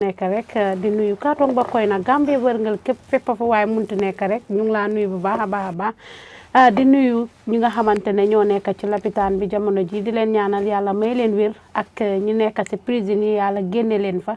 nekk rek di nuyu kaatong ba koy na Gambie wërngal képp fépp fa waaye munti nekk rek ñu ngi laa nuyu bu baax a baax a baax di nuyu ñi nga xamante ne ñoo nekk ci lapitaan bi jamono ji di leen ñaanal yàlla may leen wér ak ñi nekk ci prison yi yàlla génne leen fa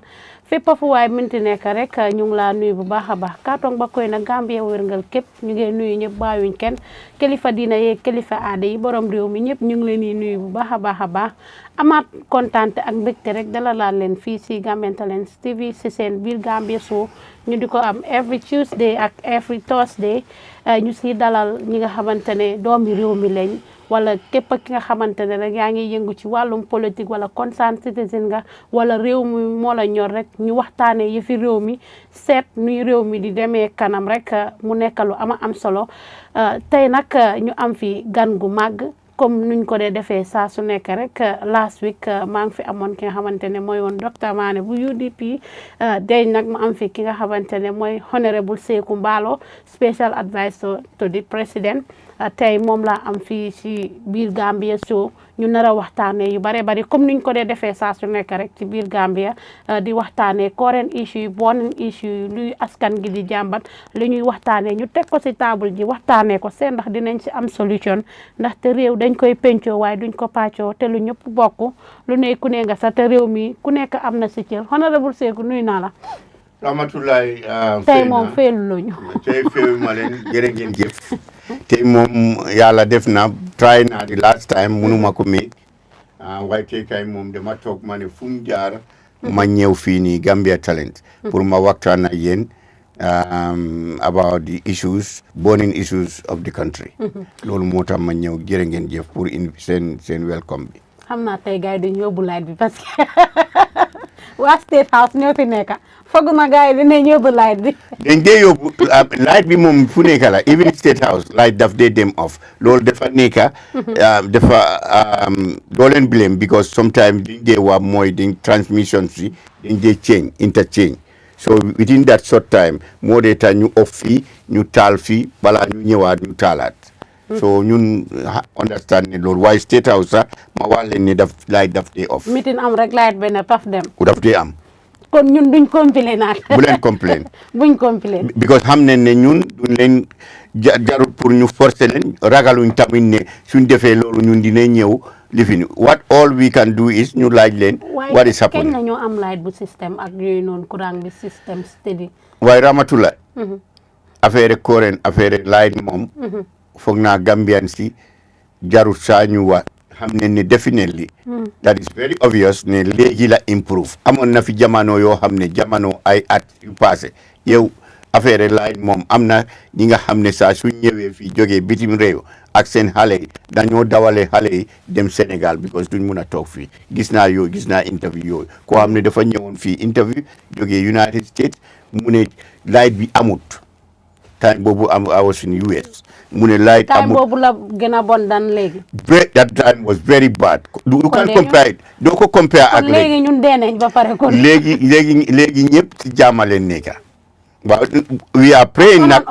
fépp fu waaye munti nekk rek ñu ngi laa nuyu bu baax a baax kaatong ba koy na Gambie wërngal képp ñu ngi nuyu ñëpp bàyyuñ kenn kilifa diina yeeg kilifa aada yi borom réew mi ñëpp ñu ngi leen di nuyu bu baax a baax a baax amaat kontaante ak mbégte rek dalalaat leen fii si Gambian Talents TV si seen Birr Gambia show ñu di ko am every Tuesday ak every Thursday ñu si dalal ñi nga xamante ne doomi réew mi lañ wala képp ki nga xamante ne rek yaa ngi yëngu ci wàllum politique wala concerned citizen nga wala réew mi moo la ñor rek ñu waxtaanee yëfi réew mi seet nuy réew mi di demee kanam rek mu nekk lu am solo tey nag ñu am fi gan gu màgg comme nuñ ko dee defee saa su nekk rek last week maa ngi fi amoon ki nga xamante ne mooy woon docteur Mané bu UDP day nag mu am fi ki nga xamante ne mooy honorable Saihou Mballow special advisor to the president tey moom laa am fii si Birr Gambia show ñu nar a waxtaanee yu bare bari comme niñ ko dee defee saa su nekk rek ci Birr Gambia di waxtaanee current issue yi burning issue yi luy askan gi di jàmbat li ñuy waxtaanee ñu teg ko si table ji waxtaanee ko seen ndax dinañ si am solution ndaxte réew dañ koy pencoo waaye duñ ko pàccoo te lu ñëpp bokk lu ne ku ne nga sa te réew mi ku nekk am na si cër honorable Saihou nuyu naa la. Ramatulaay tey moom feelu luñu tey feelu ma leen jërë ngeen jëf tey moom yàlla def na try naa di last time munuma ko mi waaye tey kay moom dama toog ma ne fu mu jaar ma ñëw fii nii Gambia Talents pour ma waxtaan ak yéen about the issues burning issues of the country loolu moo tax ma ñëw jërë ngeen jëf pour seen welcome bi xam naa tey gars yi dañu yóbbu light bi parce que waa State House ñoo fi nekk foog na gars yi dinañ yóbbu light bi dañ dee yóbbu light bi moom fu nekk la even State House light daf dee dem off loolu dafa nekk dafa doo leen blame because sometimes dañ dee waa mooy dañ transmission si dañ dee interchange so within that short time moo dee tax ñu off fii ñu taal fii balaa ñu ñëwaat ñu taalaat so ñun understand ne loolu waaye State House sax ma wax leen ne light daf dee off meeting am rek light benn paf dem daf dee am kon ñun duñ complain naat bu leen complain buñ complain because xam ne ñun duñ leen jarul pour ñu forcer leen ragaluñ tamit ne suñ defee loolu ñun dina ñëw lifin what all we can do is ñu laaj leen what is happening waaye nañoo am light bu système ak yooyu noonu courant bi système steady waaye Ramatulaay affaire current affaire light moom foog naa Gambian si jarul saa ñu wax xam ne definitely that is very obvious ne léegi la improve amoon na fi jamono yoo xam ne jamono ay at yu passé yow affaire light moom am na ñi nga xam ne saa su ñëwee fii jógee bitim réew ak seen xale yi dañoo dawale xale yi dem Sénégal because duñ mun a toog fii gis naa interview yooyu koo xam ne dafa ñëwoon fii interview jógee United States mu ne light bi amut time boobu I was in US mu ne light amut time boobu la gën a bon dan léegi that time was very bad you can compare it doo ko compare ak léegi ñun dee nañ ba pare kon léegi ñëpp ci jàmmaleen nekka waaw we are praying nag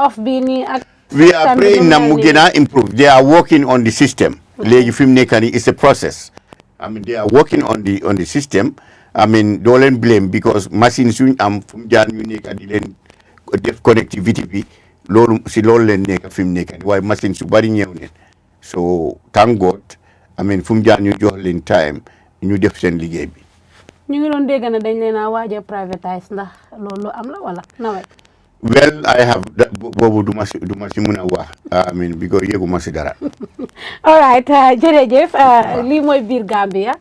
mu gën a improve they are working on the system léegi fi mu nekk nii it's a process I mean they are working on the system I mean doo leen blame because machine suñ am fu mu jaar ñu nekk di leen def connectivity bi loolu leen nekk fi mu nekk nii waaye machine su bari ñëw neen so thank God I mean fu mu jaar ñu jox leen time ñu def seen liggéey bi ñu ngi doon dégg ne dañ leen a waaj a privatise ndax loolu am la wala nawet well I have boobu du ma si mun a wax I mean because yëgu ma si dara all right jërëjëf lii mooy Birr Gambia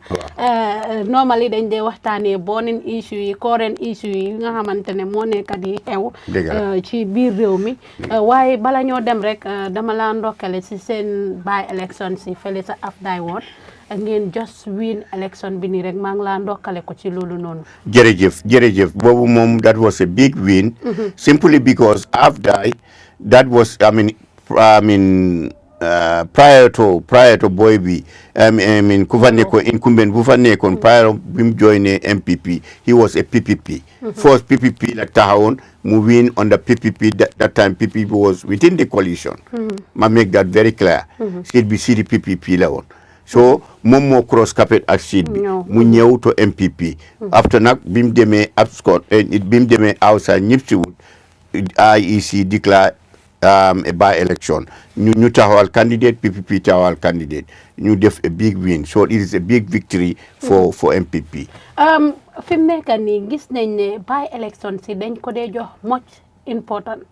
normally dañ dee waxtaanee burning issue yi current issue yi nga xamante ne moo nekk di xew ci biir réew mi waaye bala ñoo dem rek dama la ndokkale si seen by election si fële sa Afdaay Ward ngeen just win election bi nii rek maa ngi laa ndokkale ko ci loolu noonu jërëjëf boobu moom that was a big win simply because Afdaay that was I mean prior to boy bi I mean ku fa nekkoon incumbent bu fa nekkoon prior bi mu joinee MPP he was a PPP first PPP la taxawoon mu win on the PPP that time PPP was within the coalition ma make that very clear seat bi PPP la woon so moom moo cross carpet ak seat bi mu ñëw to MPP after nag bi mu demee abscond bi mu demee outside ñëpp si wut IEC declare a by election ñu taxawal candidate PPP taxawal candidate ñu def a big win so it is a big victory for MPP. fi mu nekk nii gis nañ ne by election si dañ ko dee jox much important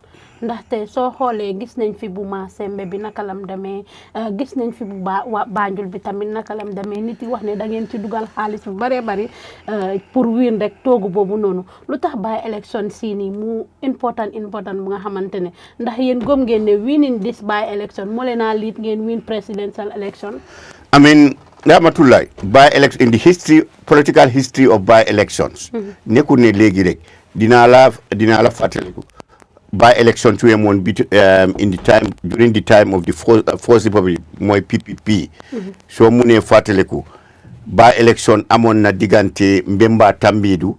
ndaxte soo xoolee gis nañ fi bu Massembe bi naka lam demee gis nañ fi bu Banjul bi tamit naka lam demee nit yi wax ne da ngeen ci dugal xaalis bu bëree bëri pour win rek toogu boobu noonu lu tax by election si nii mu important bu nga xamante ne ndax yéen gëm ngeen ne winning this by election moo leen a lead ngeen win presidential election. I mean Rahmatullahi by election in the political history of by elections nekkul ne léegi rek dinaa la fàttaliku by election to yemoon during the time of the First Republic mooy PPP soo mu ne fàttaliku by election amoon na diggante Mbemba Tambidou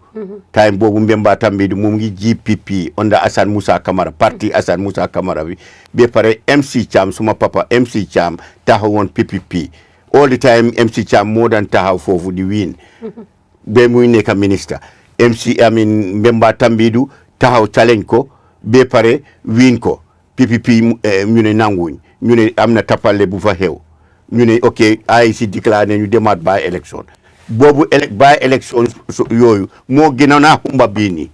time boobu Mbemba Tambidou mu ngi GPP under Assane Moussa Camara parti Assane Moussa Camara bi ba pare MC Cham suma papa MC Cham taxawoon PPP all the time MC Cham moo daan taxaw foofu di win ba muy nekk ministre Mbemba Tambidou taxaw challenge ko ba pare win ko PPP ñu ne nanguñ ñu ne am na tapale bu fa xew ñu ne ok IEC déclaré ne ñu demaat by election boobu by election yooyu moo gënoon a xumba bii nii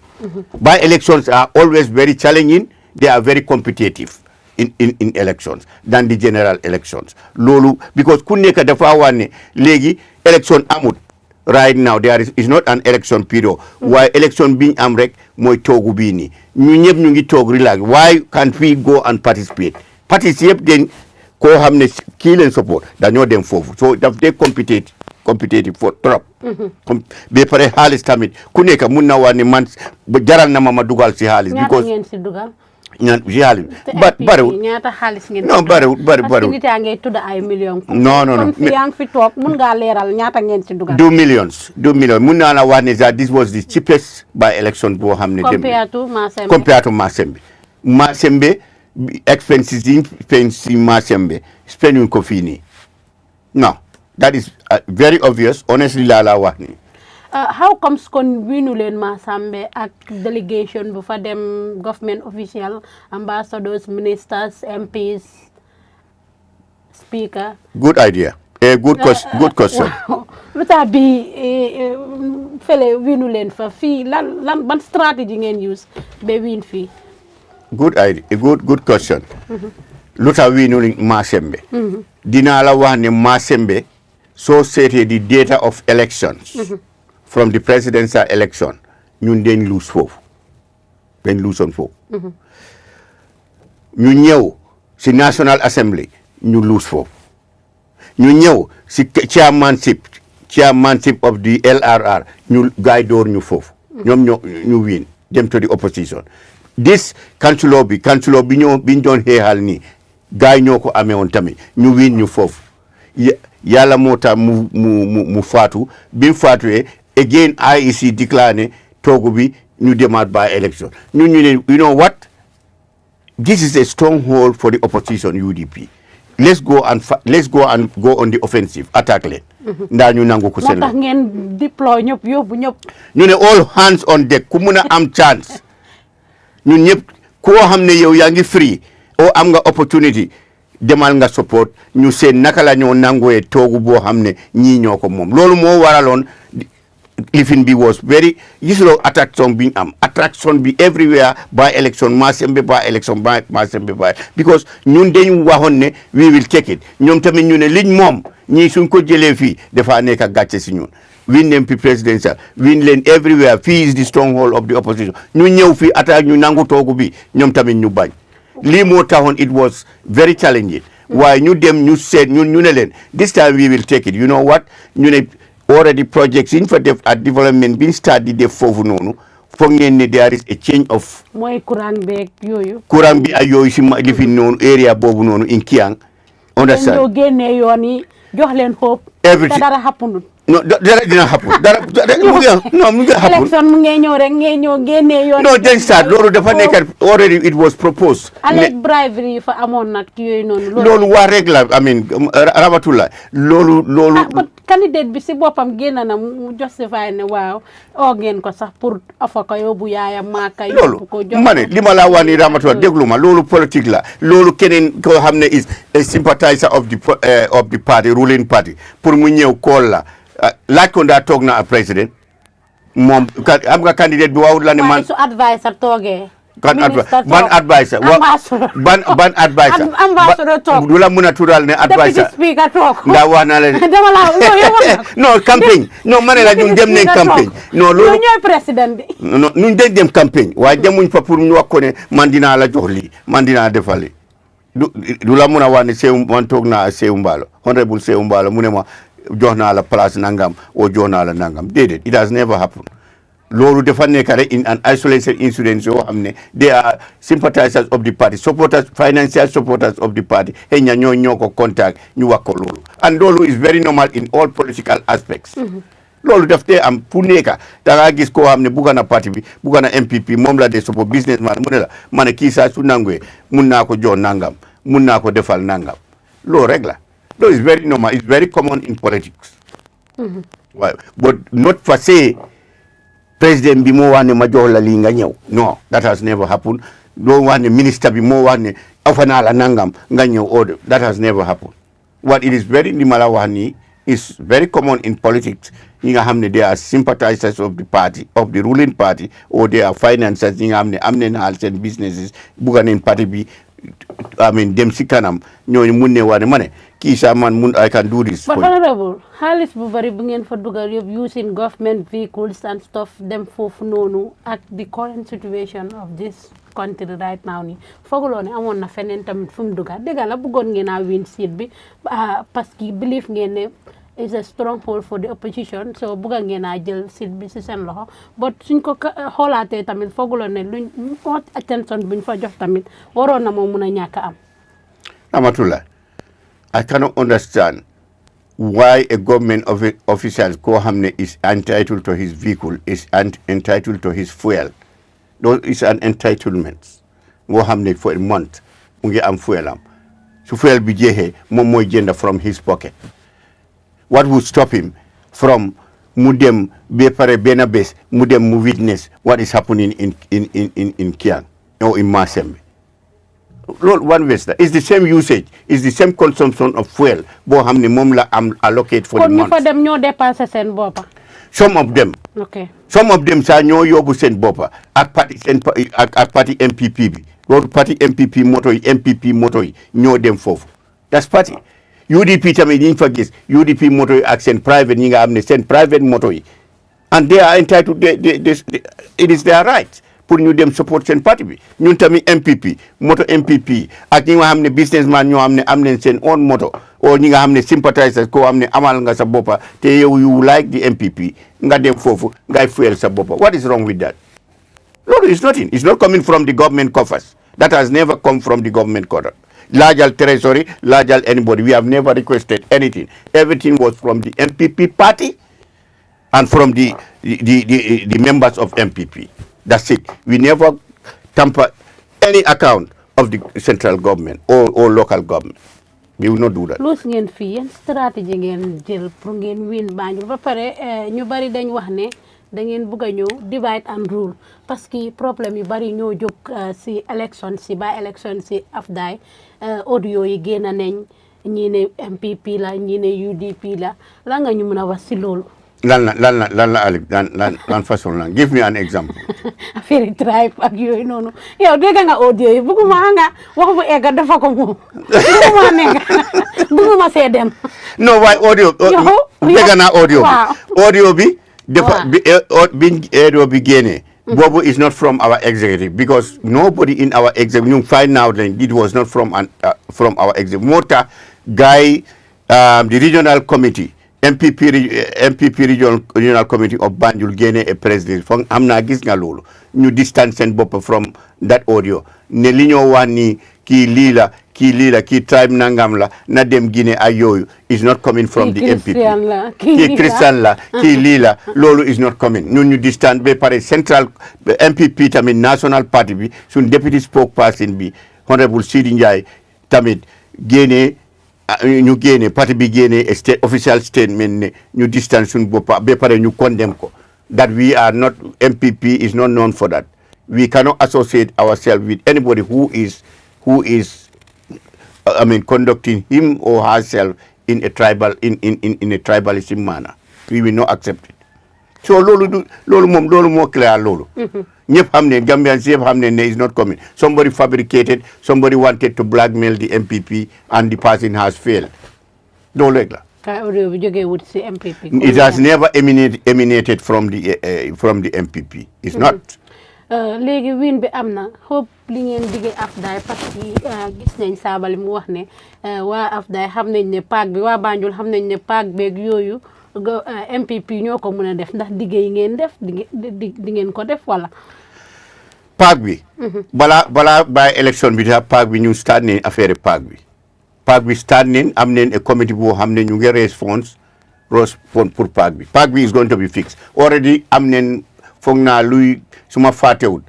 by elections are always very challenging they are very competitive in elections than the general elections loolu because ku nekk dafa wax ne léegi election amut right now there is not an election period waaye election biñ am rek mooy toogu bii nii ñu ñëpp ñu ngi toog relax why can't we go and participate parties yëpp den koo xam ne kii leen support dañoo dem foofu so daf dee competitive for trop ba pare xaalis tamit ku nekk mun na wax ne man jaral na ma dugal si xaalis because ngeen si dugal si xaalis bariwul ñaata xaalis ngeen non bariwul parce que nit yaa ngay tudd ay millions non kon fi yaa ngi fi toog mun ngaa leeral ñaata ngeen si dugal 2 millions mun naa la wax ne that this was the cheapest by election boo xam ne compared to Massembe expenses yi si Massembe spending ko fii nii non that is very obvious honestly laa wax ni how comes kon winu leen Massembe ak delegation bu fa dem government official ambassadors ministers MPs speaker good idea good question lu tax bi fele winu leen fa fii lan ban strategy ngeen use ba win fii good idea good question lu tax winu Massembe dinaa la wax ne Massembe soo seetee the data of elections from the presidential election ñun dañ lose foofu ñu ñëw si National Assembly ñu lose foofu ñu ñëw si chairmanship of the LRR ñu gaay door ñu foofu ñoom ñu win dem to the opposition this councilor bi biñ doon xeexal nii gaay ñoo ko amee woon tamit ñu win ñu foofu yàlla moo tax mu faatu bi mu faatuwee again IEC déclaré ne toogu bi ñu demaat by election ñu ne you know what this is a stronghold for the opposition UDP let's go and go on the offensive attack leen ndaa ñu nangu ko seen moo tax ngeen deploy ñëpp yóbbu ñëpp ñu ne all hands on deck ku mun a am chance ñun ñëpp koo xam ne yow yaa ngi free o am nga opportunity demal nga support ñu seen naka la ñoo nanguwee toogu boo xam ne ñii ñoo ko moom loolu moo waraloon lifin bi was very gisuloo attraction bi am attraction bi everywhere by election Massembe by election by Massembe by because ñun dañu waxoon ne we will take it ñoom tamit ñu ne liñ moom ñii suñ ko jëlee fii dafa nekk ak gàcce si ñun win leen fi presidential win leen everywhere fii is the stronghold of the opposition ñu ñëw fii attaque ñu nangu toogu bi ñoom tamit ñu bañ lii moo taxoon it was very challenging waaye ñu dem ñu seet ñu ne leen this time we will take it you know what ñu ne already projects in fa def at development bi start di def foofu noonu foog ngeen ne there is a change of mooy courant bi ak yooyu si li fi noonu area boobu noonu in Kiang understand ñoo génnee yoon yi jox leen hope everything te dara happenul No, dara dina happen. Mu ngi happen. Election mu ngi ñëw rek ngay ñëw génnee yoon. No, then start loolu dafa nekk already it was proposed. Alleged bribery yi fa amoon nag yooyu noonu. Loolu waa rek la I mean Ramatullah loolu. But candidate bi si boppam génn na mu justify ne waaw oo ngeen ko sax pour afa ko yóbbu yaayam maaka yóbbu ko jox ma ne li ma laa wax ni Ramatullah déglu ma loolu politique la loolu keneen koo xam ne is a sympathizer of the party ruling party pour mu ñëw kool la laaj ko ndaa toog na a président moom am nga candidate bi waawut la ne man su advisor toogee ban advisor ban advisor du la mën a tuddal ne advisor speaker toog ndaa wax naa la dama la non campagne non ma ne la ñun dem nañ campagne non loolu ñooy président bi non ñun dañ dem campagne waaye demuñ fa pour ñu wax ko ne man dinaa la jox lii man dinaa defal lii du la mën a wax ne Saihou man toog naa Saihou Mballow honorable Saihou Mballow mu ne ma jox naa la place nangam o jox naa la nangam déedéet it has never happened loolu dafa nekk rek in an isolated incident yoo xam ne they are sympathizers of the party supporters financial supporters of the party xëy na ñoo ko contact ñu wax ko loolu and loolu is very normal in all political aspects loolu daf tee am fu nekk da ngaa gis koo xam ne bugga na parti bi bugga na MPP moom la de support businessman mu ne la ma ne kii saa su nanguwee mun naa ko jox nangam mun naa ko defal nangam loolu rek la loolu is very normal it's very common in politics waaw but not for say président bi moo wax ne ma jox la lii nga ñëw no that has never happened doo wax ne ministre bi moo wax ne afa naa la nangam nga ñëw order that has never happened what it is very li ma la wax nii is very common in politics ñi nga xam ne they are sympathizers of the party of the ruling party or they are financiers ñi nga xam ne am nañ xaal seen businesses bugga nañ parti bi I mean dem si kanam ñooñu mun ne waa ne ma ne kii sax man I can do this. But honorable xaalis bu bari bu ngeen fa dugal yëpp using government vehicles and stuff dem foofu noonu ak the current situation of this country right now nii fooguloo ne amoon na feneen tamit fu mu dugal dëgg la bëggoon ngeen a win seat bi parce que believe ngeen ne is a stronghold for the opposition so bëgga ngeen a jël seat bi si seen loxo but suñ ko xoolaatee tamit fooguloo ne luñ moo attention buñ fa jox tamit waroon na moo mun a ñàkk a am. Amatullah, I cannot understand why a government official koo xam ne is entitled to his vehicle is entitled to his fuel. Those is an entitlement. Boo xam ne for a month mu ngi am fuel am su fuel bi jeexee moom mooy jënd from his pocket. What would stop him from mu dem ba pare benn bés mu dem mu witness what is happening in Kiang or in Masembe? Loolu one waste is the same usage is the same consumption of fuel boo xam ne moom la am allocate for the month. kon ñu fa dem ñoo dépassé seen boppa. Some of them. Okay. Some of them saa ñoo yóbbu seen boppa ak parti MPP bi loolu parti MPP moto yi ñoo dem foofu that's party. UDP tamit ñi ñu fa gis UDP moto yi ak seen private ñi nga xam ne seen private moto yi and they are entitled it is their right pour ñu dem support seen parti bi ñun tamit MPP moto MPP ak ñi nga xam ne businessman ñoo xam ne am nañ seen own moto o ñi nga xam ne sympathizers koo xam ne amal nga sa boppa te yow you like the MPP nga dem foofu ngay fuel sa boppa what is wrong with that? Loolu is nothing. It's not coming from the government coffers. That has never come from the government coffers. Large treasury, large anybody. We have never requested anything. Everything was from the MPP party and from the members of MPP. That's it. We never tamper any account of the central government or local government. We will not do that. Loos ngeen fii yeen stratégie ngeen jël pour ngeen win Banjul ba pare ñu bari dañ wax ne da ngeen bëgg a ñëw divide and rule parce que problème yu bari ñoo jóg si élection si ba élection si afdaay audio yi génn nañ ñii ne MPP la ñii ne UDP la la nga ñu mën a wax si loolu. lan la Alip lan façon lan give me an example. affaire tribe ak yooyu noonu yow dégg nga audio yi bëgguma nga wax bu egga dafa ko moom bëgguma nekk bëgguma see dem. non waaye audio. dégg naa audio bi. dafa bi audio bi génnee. boobu is not from our executive because nobody in our executive ñu find out that it was not from our executive moo tax gars yi the regional committee. MPP regional committee of Banjul génne a president foog am naa gis nga loolu ñu distance seen bopp from that audio ne li ñoo wax ni kii lii la kii tribe nangam la na dem Guinée ay yooyu is not coming from the MPP kii Christian la kii lii la loolu is not coming ñun ñu distant ba pare central MPP tamit national party bi suñ deputy spokesperson bi honorable Sidi Ndiaye tamit ñu génne parti bi génne state official statement ne ñu distance suñ boppa ba pare ñu condemn ko that we are not MPP is not known for that we cannot associate ourselves with anybody who is conducting him or herself in a tribalism manner we will not accept it so loolu moo clair loolu ñëpp xam ne Gambians yëpp xam ne is not coming somebody fabricated somebody wanted to blackmail the MPP and the person has failed loolu rek la it has never emanated from the MPP it's not léegi win bi am na hope li ngeen liggéey Afdaay parce que gis nañ Sabally mu wax ne waa Afdaay xam nañ ne paak bi waa Banjul xam nañ ne paak beeg yooyu MPP ñoo ko mën a def ndax liggéey ngeen def di ngeen ko def wala paak bi balaa bàyyi élection bi da paak bi ñu start nañ affaire paak bi start nañ am nañ a committee boo xam ne ñu ngi raise funds pour paak bi is going to be fixed already am nañ foog naa luy suma faatewul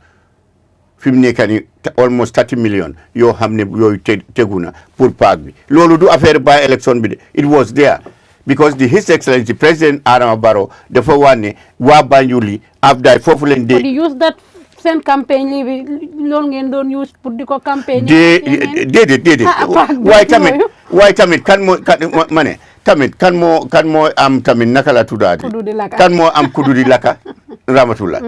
fi mu nekk ni almost 30 million yoo xam ne yooyu tegu na pour paak bi loolu du affaire bàyyi élection bi de it was there because His Excellency President Adama Barrow dafa wax ne waa Banjul yi Afdaay foofu leen de use that seen campagne bi loolu ngeen doon use pour di ko campagne déedéet waaye tamit kan moo am tamit naka la tuddaati kan moo am kudu di laka Ramatullah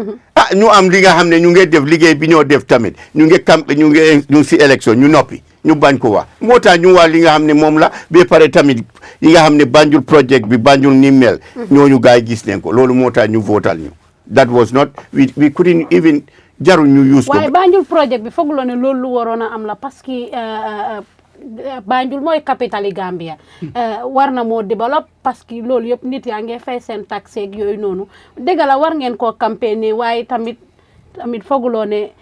ñu am li nga xam ne ñu ngi def liggéey bi ñoo def tamit ñu ngi si élection ñu noppi ñu bañ ko wax moo tax ñu wax li nga xam ne moom la ba pare tamit yi nga xam ne Banjul project bi Banjul ni mel ñooñu gaay gis nañ ko loolu moo tax ñu votal ñu that was not we couldn't even jarul ñu use ko waaye Banjul project bi fooguloo ne loolu lu waroon a am la parce que Banjul mooy capitale Gambia war na moo développe parce que loolu yëpp nit yaa ngi fay seen taxe ak yooyu noonu dëgg la war ngeen koo campagne waaye tamit fooguloo ne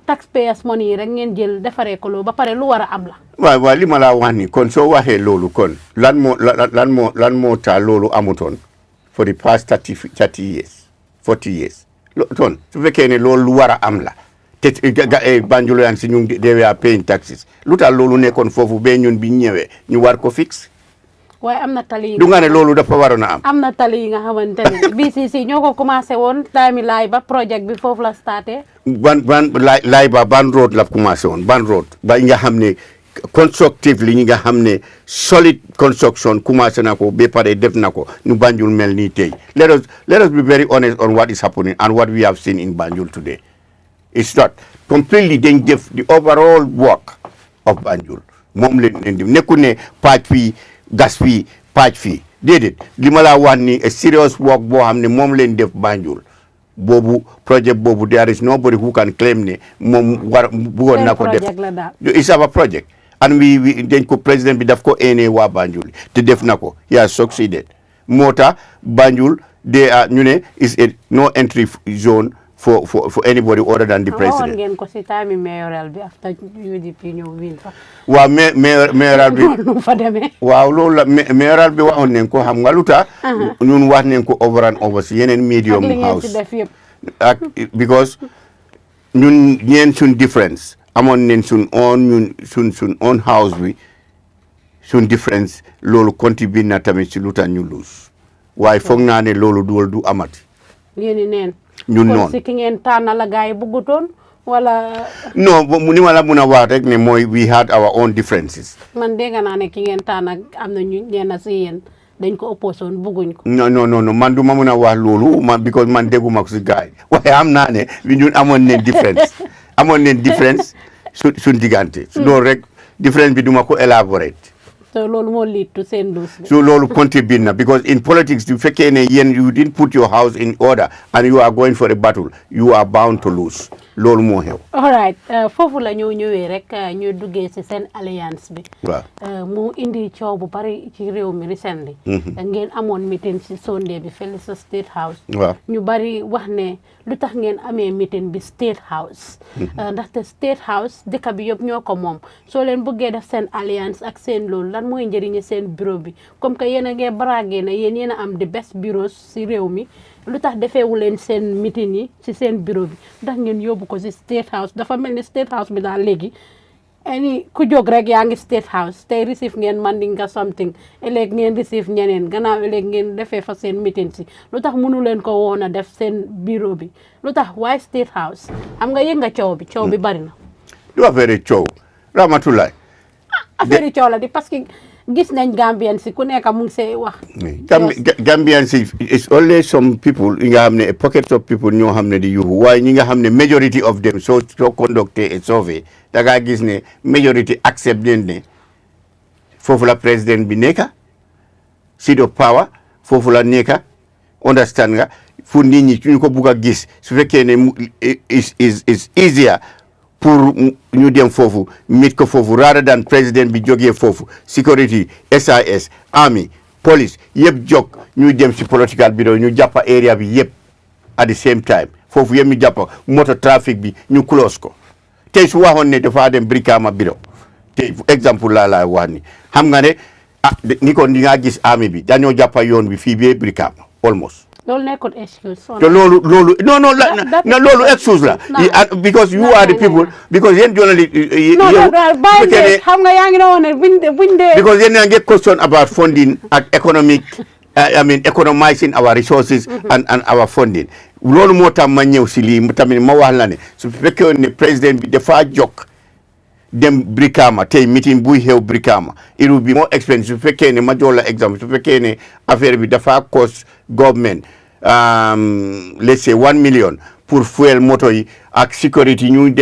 taxpayers money yi rek ngeen jël defaree ko loolu ba pare lu war a am la. waaw li ma la wax ni kon soo waxee loolu kon lan moo tax loolu amutoon for the past 30 years 40 years ton su fekkee ne loolu lu war a am la te Banjulian si ñu they were paying taxes lu tax loolu nekkoon foofu ba ñun bi ñëwee ñu war ko fix. waaye am na tali yi du nga ne loolu dafa waroon a am. am na tali yi nga xamante ne BCC ñoo ko commencé woon time laay ba projet bi foofu la starté. laay ba ban road la commencé woon ban road ba nga xam ne constructively ñi nga xam ne solid construction commencé na ko ba pare def na ko ñu Banjul mel nii tey let us be very honest on what is happening and what we have seen in Banjul today. It's not completely dañ def the overall work of Banjul moom leen di nekkul ne pàcc fii gas fii pàcc fii déedéet li ma la wax ni a serious work boo xam ne moom leen def Banjul boobu projet boobu there is nobody who can claim ne moom bëggoon na ko def it's our project and we dañ ko président bi daf ko ene waa Banjul te def na ko he has succeeded moo tax Banjul they are ñu ne is a no entry zone for anybody other than the president. ngeen ko si time mayoral bi after UDP ñëw win fa. waaw mayoral bi fa demee. waaw loolu la mayoral bi waxoon nañ ko xam nga lu tax ñun wax nañ ko over and over si yeneen medium house ak because ñun ñeen suñ difference amoon nañ suñ own house bi suñ difference loolu contribute na tamit si lu tax ñu lose waaye foog naa ne loolu du amati. yéen neen. ñun noonu si ki ngeen tànn la gaay bëggutoon wala. non ni ma la mun a wax rek ne mooy we had our own differences. man dégg naa ne ki ngeen tànn am na ñu ñenn si yéen dañ ko opposé woon bëgguñ ko. non man du ma mun a wax loolu because man dégguma ko si gaay waaye am naa ne ñun amoon nañ différence suñ diggante. loolu rek différence bi duma ko élaborate. so loolu moo lead to seen lose. so loolu contribute na because in politics you fekkee ne yéen you didn't put your house in order and you are going for a battle you are bound to lose. loolu moo xew. all right foofu la ñoo ñëwee rek ñu duggee ci seen alliance bi. waaw mu indi coow bu bari ci réew mi recently. ngeen amoon meeting ci Sunday bi fële sa State House. waaw ñu bari wax ne lu tax ngeen amee meeting bi State House. ndaxte State House dëkk bi yëpp ñoo ko moom soo leen bëggee def seen alliance ak seen loolu lan mooy njëriñu seen bureau bi comme que yéen a ngee bragué ne yéen a am the best bureaus ci réew mi. lu tax defeewu leen seen meeting yi ci seen bureau bi ndax ngeen yóbbu ko ci State House dafa mel ni State House bi daal léegi ku jóg rek yaa ngi State House tey receive ngeen Mandinka something ëllëg ngeen receive ñeneen gannaaw ëllëg ngeen defee fa seen meeting si lu tax mënu leen ko woon a def seen bureau bi lu tax waaye State House xam nga yëg nga coow bi bari na. du affaire coow Ramatulaay. affaire coow la di parce que gis nañ Gambian si ku nekk mu ngi see wax. Gambian si it's only some people yi nga xam ne pockets of people ñoo xam ne di yuuxu waaye ñi nga xam ne majority of them soo conducté et survey da ngaa gis ne majority accept leen ne foofu la président bi nekka seat of power foofu la nekka understand nga fu nit ñi ñu ko bugg a gis su fekkee ne is easier pour ñu dem foofu mit ko foofu rather than président bi jógee foofu security SIS army police yëpp jóg ñu dem si political bureau ñu jàppa area bi yëpp at the same time foofu yëpp ñu jàppa moto trafic bi ñu close ko tey su waxoon ne dafa dem Brikama bureau te exemple laa wax ni xam nga ne ni ko di nga gis army bi dañoo jàppa yoon bi fii bee Brikama almost. loolu nekkul excuse. te loolu loolu excuse la. because you are the people because yéen journalist yow xam nga yaa ngi doon ne buñ dee. because yéen a ngi question about funding ak economic economizing our resources and our funding loolu moo tax ma ñëw si lii tamit ma wax la ne su fekkee ne président bi dafa jokk dem Brikama tey meeting buy xew Brikama it will be more expensive su fekkee ne ma jox la exemple su fekkee ne affaire bi dafa cost government let's say 1 million pour fuel moto yi ak sécurité ñu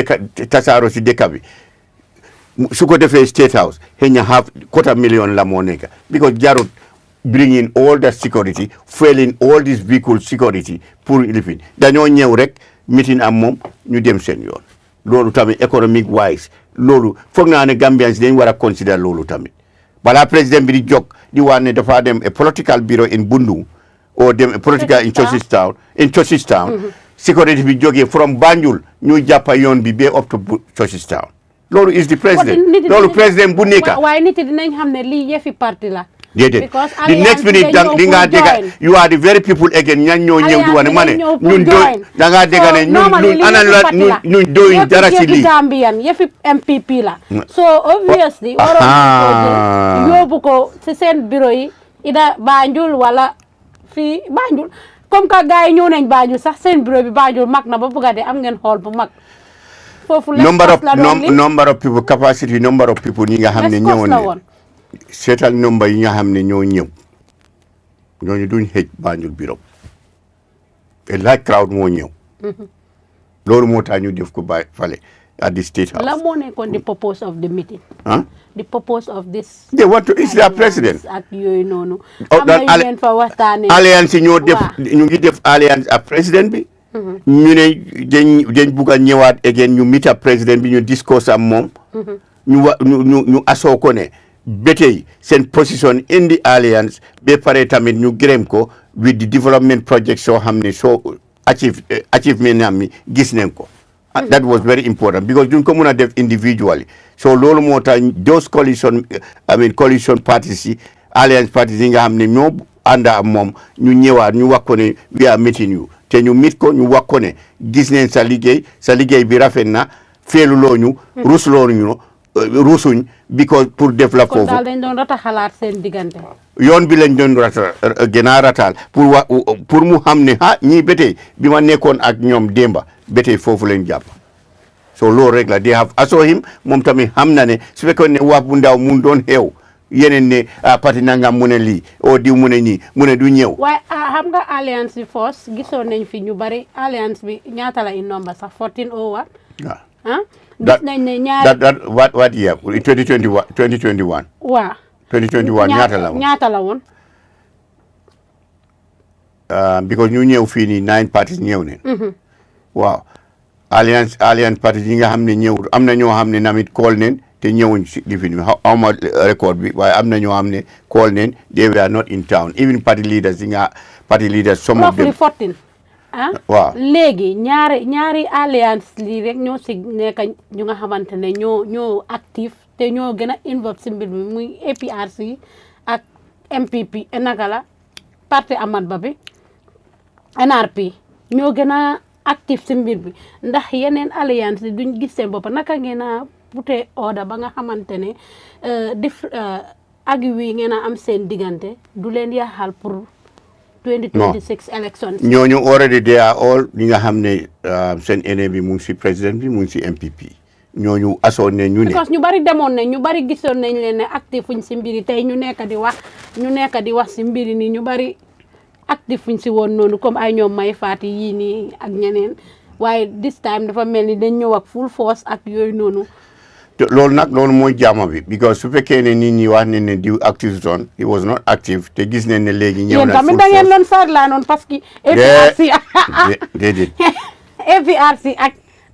tasaaro si dëkk bi su ko defee State House xëy na quarter million la moo nekk because jarut bringing all that security fueling all these vehicle security pour lifin dañoo ñëw rek meeting am moom ñu dem seen yoon loolu tamit economic wise loolu foog naa ne Gambians dañ war a consider loolu tamit balaa président bi di jóg di wax ne dafa dem a political bureau in Bundu or dem a political in Churchill's Town security bi jógee from Banjul ñu jàppa yoon bi ba up to Churchill's Town loolu is the president loolu président bu nekk waaye nit yi dinañ xam ne lii yëfi parti la déedéet the next minute li nga dégg you are the very people again ñan ñoo ñëw di wane ma ne ñun doy da ngaa dégg ne ñun ana la ñun doy dara ci lii Gambian yëfi MPP la so obviously waroon yóbbu ko ci seen bureau yi ida Banjul wala fii Banjul comme que gars yi ñëw nañ Banjul sax seen bureau bi Banjul mag na ba bëgg a dee am ngeen xool bu mag foofu number of people capacity number of people ñi nga xam ne ñëwoon ne seetal nomba yi nga xam ne ñoo ñëw ñooñu duñ xëj Banjul bureau a large crowd moo ñëw loolu moo tax ñu def ko ba fale at the State House. la moo nekkoon the purpose of the meeting. The purpose of this. they want to is their president. ak yooyu noonu. am na yu ngeen fa waxtaanee. alliance ñoo def ñu ngi def alliance ak président bi. ñu ne dañ bugg a ñëwaat again ñu meet ak président bi ñu discuss am moom. ñu asoo ko ne. ba tey seen position in the alliance ba pare tamit ñu gërëm ko with the development project soo xam ne soo achievement am mi gis nañ ko. that was very important because duñ ko mën a def individually so loolu moo tax those coalition parties yi alliance parties yi nga xam ne ñoo ànd ak moom ñu ñëwaat ñu wax ko ne we are meeting you te ñu mit ko ñu wax ko ne gis nañ sa liggéey bi rafet na feeluloo ñu rusloo ñu rusuñ because pour développer foofu. kon daal dañ doon rataxalaat seen diggante. yoon bi lañ doon gën a rataal pour mu xam ne ñii ba tey bi ma nekkoon ak ñoom démba ba tey foofu lañ jàpp so loolu rek la they have aso him moom tamit xam na ne su fekkoon ne wax bu ndaw mun doon xew yeneen ne parti nangam mu ne lii o diw mu ne ñii mu ne du ñëw. waaye xam nga alliance bi force gisoon nañ fi ñu bari alliance bi ñaata la in number sax 14 or what. waaw gis nañ ne ñaar what year 2021. waaw 2021 ñaata la woon. because ñu ñëw fii nii 9 parties ñëw ne. waaw alliance parti yi nga xam ne ñëwul am na ñoo xam ne namit call neen te ñëwuñ si lifin bi xaw ma record bi waaye am na ñoo xam ne call neen they were not in town even party leaders some of them 14 waaw léegi ñaari alliance lii rek ñoo si nekk ñu nga xamante ne ñoo actif te ñoo gën a involve si mbir mi muy APRC ak MPP naka la parti Amat Bah bi NRP ñoo gën a actif si mbir bi ndax yeneen alliance yi duñ gis seen bopp naka ngeen a pute order ba nga xamante ne agi wi ngeen a am seen diggante du leen yaxal pour 2026 elections. ñooñu already they are all ñi nga xam ne seen ennemi bi mu ngi si président bi mu ngi si MPP ñooñu asoon ne ñu ne. parce que ñu bari demoon nañ ñu bari gisoon nañ leen ne actif fuñ si mbiri tey ñu nekk di wax si mbiri nii ñu bari actif fuñ si woon noonu comme ay ñoom may faati yii nii ak ñeneen waaye this time dafa mel ni dañ ñëw ak full force ak yooyu noonu. loolu mooy jaama bi because su fekkee ne nit ñi wax ne ne diw active zone he was not active te gis nañ ne léegi ñëw na full force yéen tamit da ngeen doon saat laa noonu parce que déedéet APRC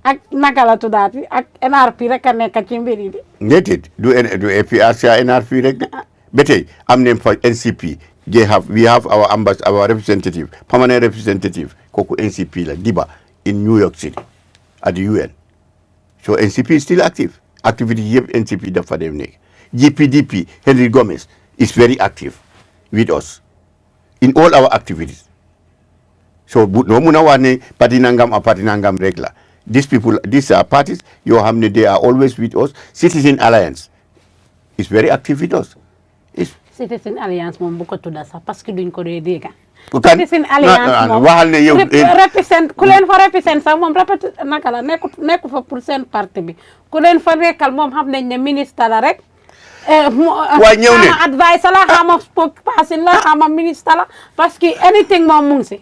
ak naka la tuddaati ak NRP rek a nekk ci mbir yi déedéet du APRC ak NRP rek ba tey am nañ fa NCP we have our representative permanent representative kooku NCP la Diba in New York City at the UN so NCP is still active activity yëpp NCP dafa dem nekk GPDP Henry Gomez is very active with us in all our activities so noo mun a wax ne parti nangam a parti nangam rek la these are parties yoo xam ne they are always with us Citizen Alliance is very active with us Citizen Alliance moom bu ko tudda sax parce que duñ ko dee dégg Citizen Alliance moom waxal ne yow represent ku leen fa represent sax moom naka la nekku fa pour seen parti bi ku leen fa nekkal moom xam nañ ne ministre la rek waaye ñëw ne advice la xama spokesperson la xama ministre la parce que anything moom mu ngi si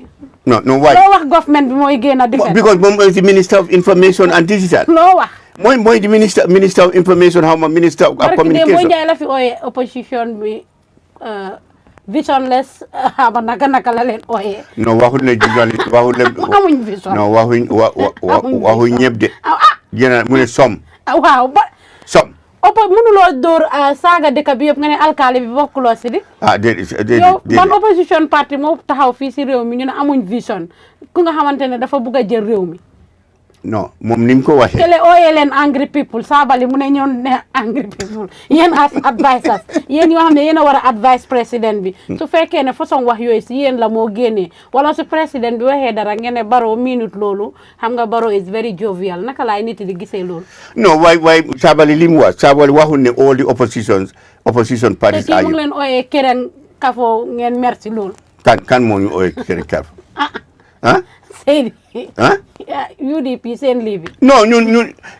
non waay loo wax government bi mooy génn a defend because moom is the Minister of Information and Digital loo wax mooy di minister of information xaw ma minister of communication boo njaay la fi ooyee opposition bi visionless xama naka la leen ooyee non waxul ne journaliste waxul ne amuñ vision non waxuñ ñëpp de yéen mu ne som waaw ba som mënuloo dóor saaga dëkk bi yëpp nga ne alkaali bi bokkuloo si di yow ban opposition party moo taxaw fii si réew mi ñu ne amuñ vision ku nga xamante ne dafa bugg a jël réew mi non moom ni mu ko waxee tele ooyee leen angry people saabali mu ne ñoon ne angry people yéen as advisers yéen yoo xam ne yéen a war a advice président bi su fekkee ne façon wax yooyu si yéen la moo génnee wala su président bi waxee dara ngeen ne Barrow minute loolu xam nga Barrow is very jovial naka laay nit di gisee loolu non waay saabali li mu wax saabali waxul ne all the opposition parties te kii mu ngi leen ooyee kereen kafoo ngeen merci loolu kan moo ñu ooyee kereen kafoo Seydi UDP seen lii bi non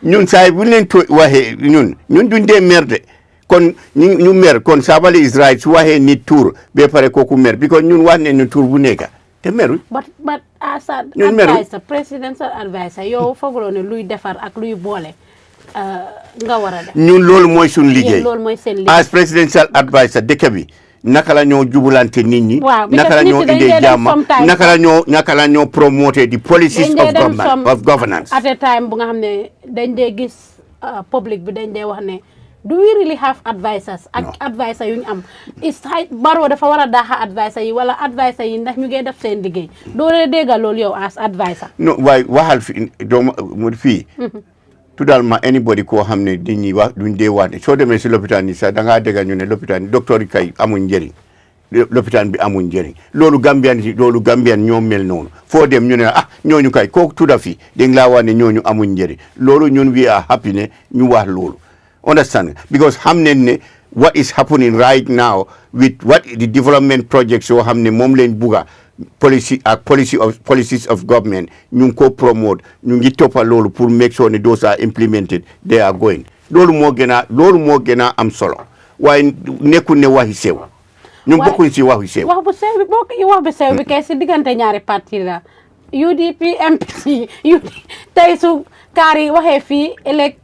ñun saay bu leen waxee ñun duñ dee mer de kon ñu mer kon Sabally is right su waxee nit tour ba pare kooku mer because ñun wax ne tour bu nekk te meruñ but as advisor presidential advisor yow fooguloo ne luy defar ak luy boole nga war a def ñun loolu mooy suñ liggéey loolu mooy seen liggéey as presidential advisor dëkk bi naka la ñoo jubulante nit ñi naka la ñoo indee jàmm naka la ñoo promoter the policies of governance at a time bu nga xam ne dañ dee gis public bi dañ dee wax ne do we really have advisors ak advisor yu ñu am is Barrow dafa war a daaxa advisor yi wala advisor yi ndax ñu ngi def seen liggéey doo dee déggal loolu yow as advisor non waaye waxal fi dooma fii tudal ma anybody koo xam ne nit ñi wax duñ dee wax soo demee si lopitaan yi sax da ngaa dégg ñu ne lopitaan yi docteur yi kay amuñ njëriñ lopitaan bi amuñ njëriñ loolu Gambian ñoo mel noonu foo dem ñu ne ñooñu kay kooku tuda fi dégg laa wax ne ñooñu amuñ njëriñ loolu ñun we are happy ne ñu wax loolu understand because xam nañ ne what is happening right now with what the development projects yoo xam ne moom leen bugga policies of government ñu ngi ko promote ñu ngi toppa loolu pour make sure ne those are implemented they are going loolu moo gën a am solo waaye nekkul ne waxi sew ñu bokkuñ si waxi sew wax bu sew bi kay si diggante ñaari parti la UDP MPC tey su kaar yi waxee fii ëllëg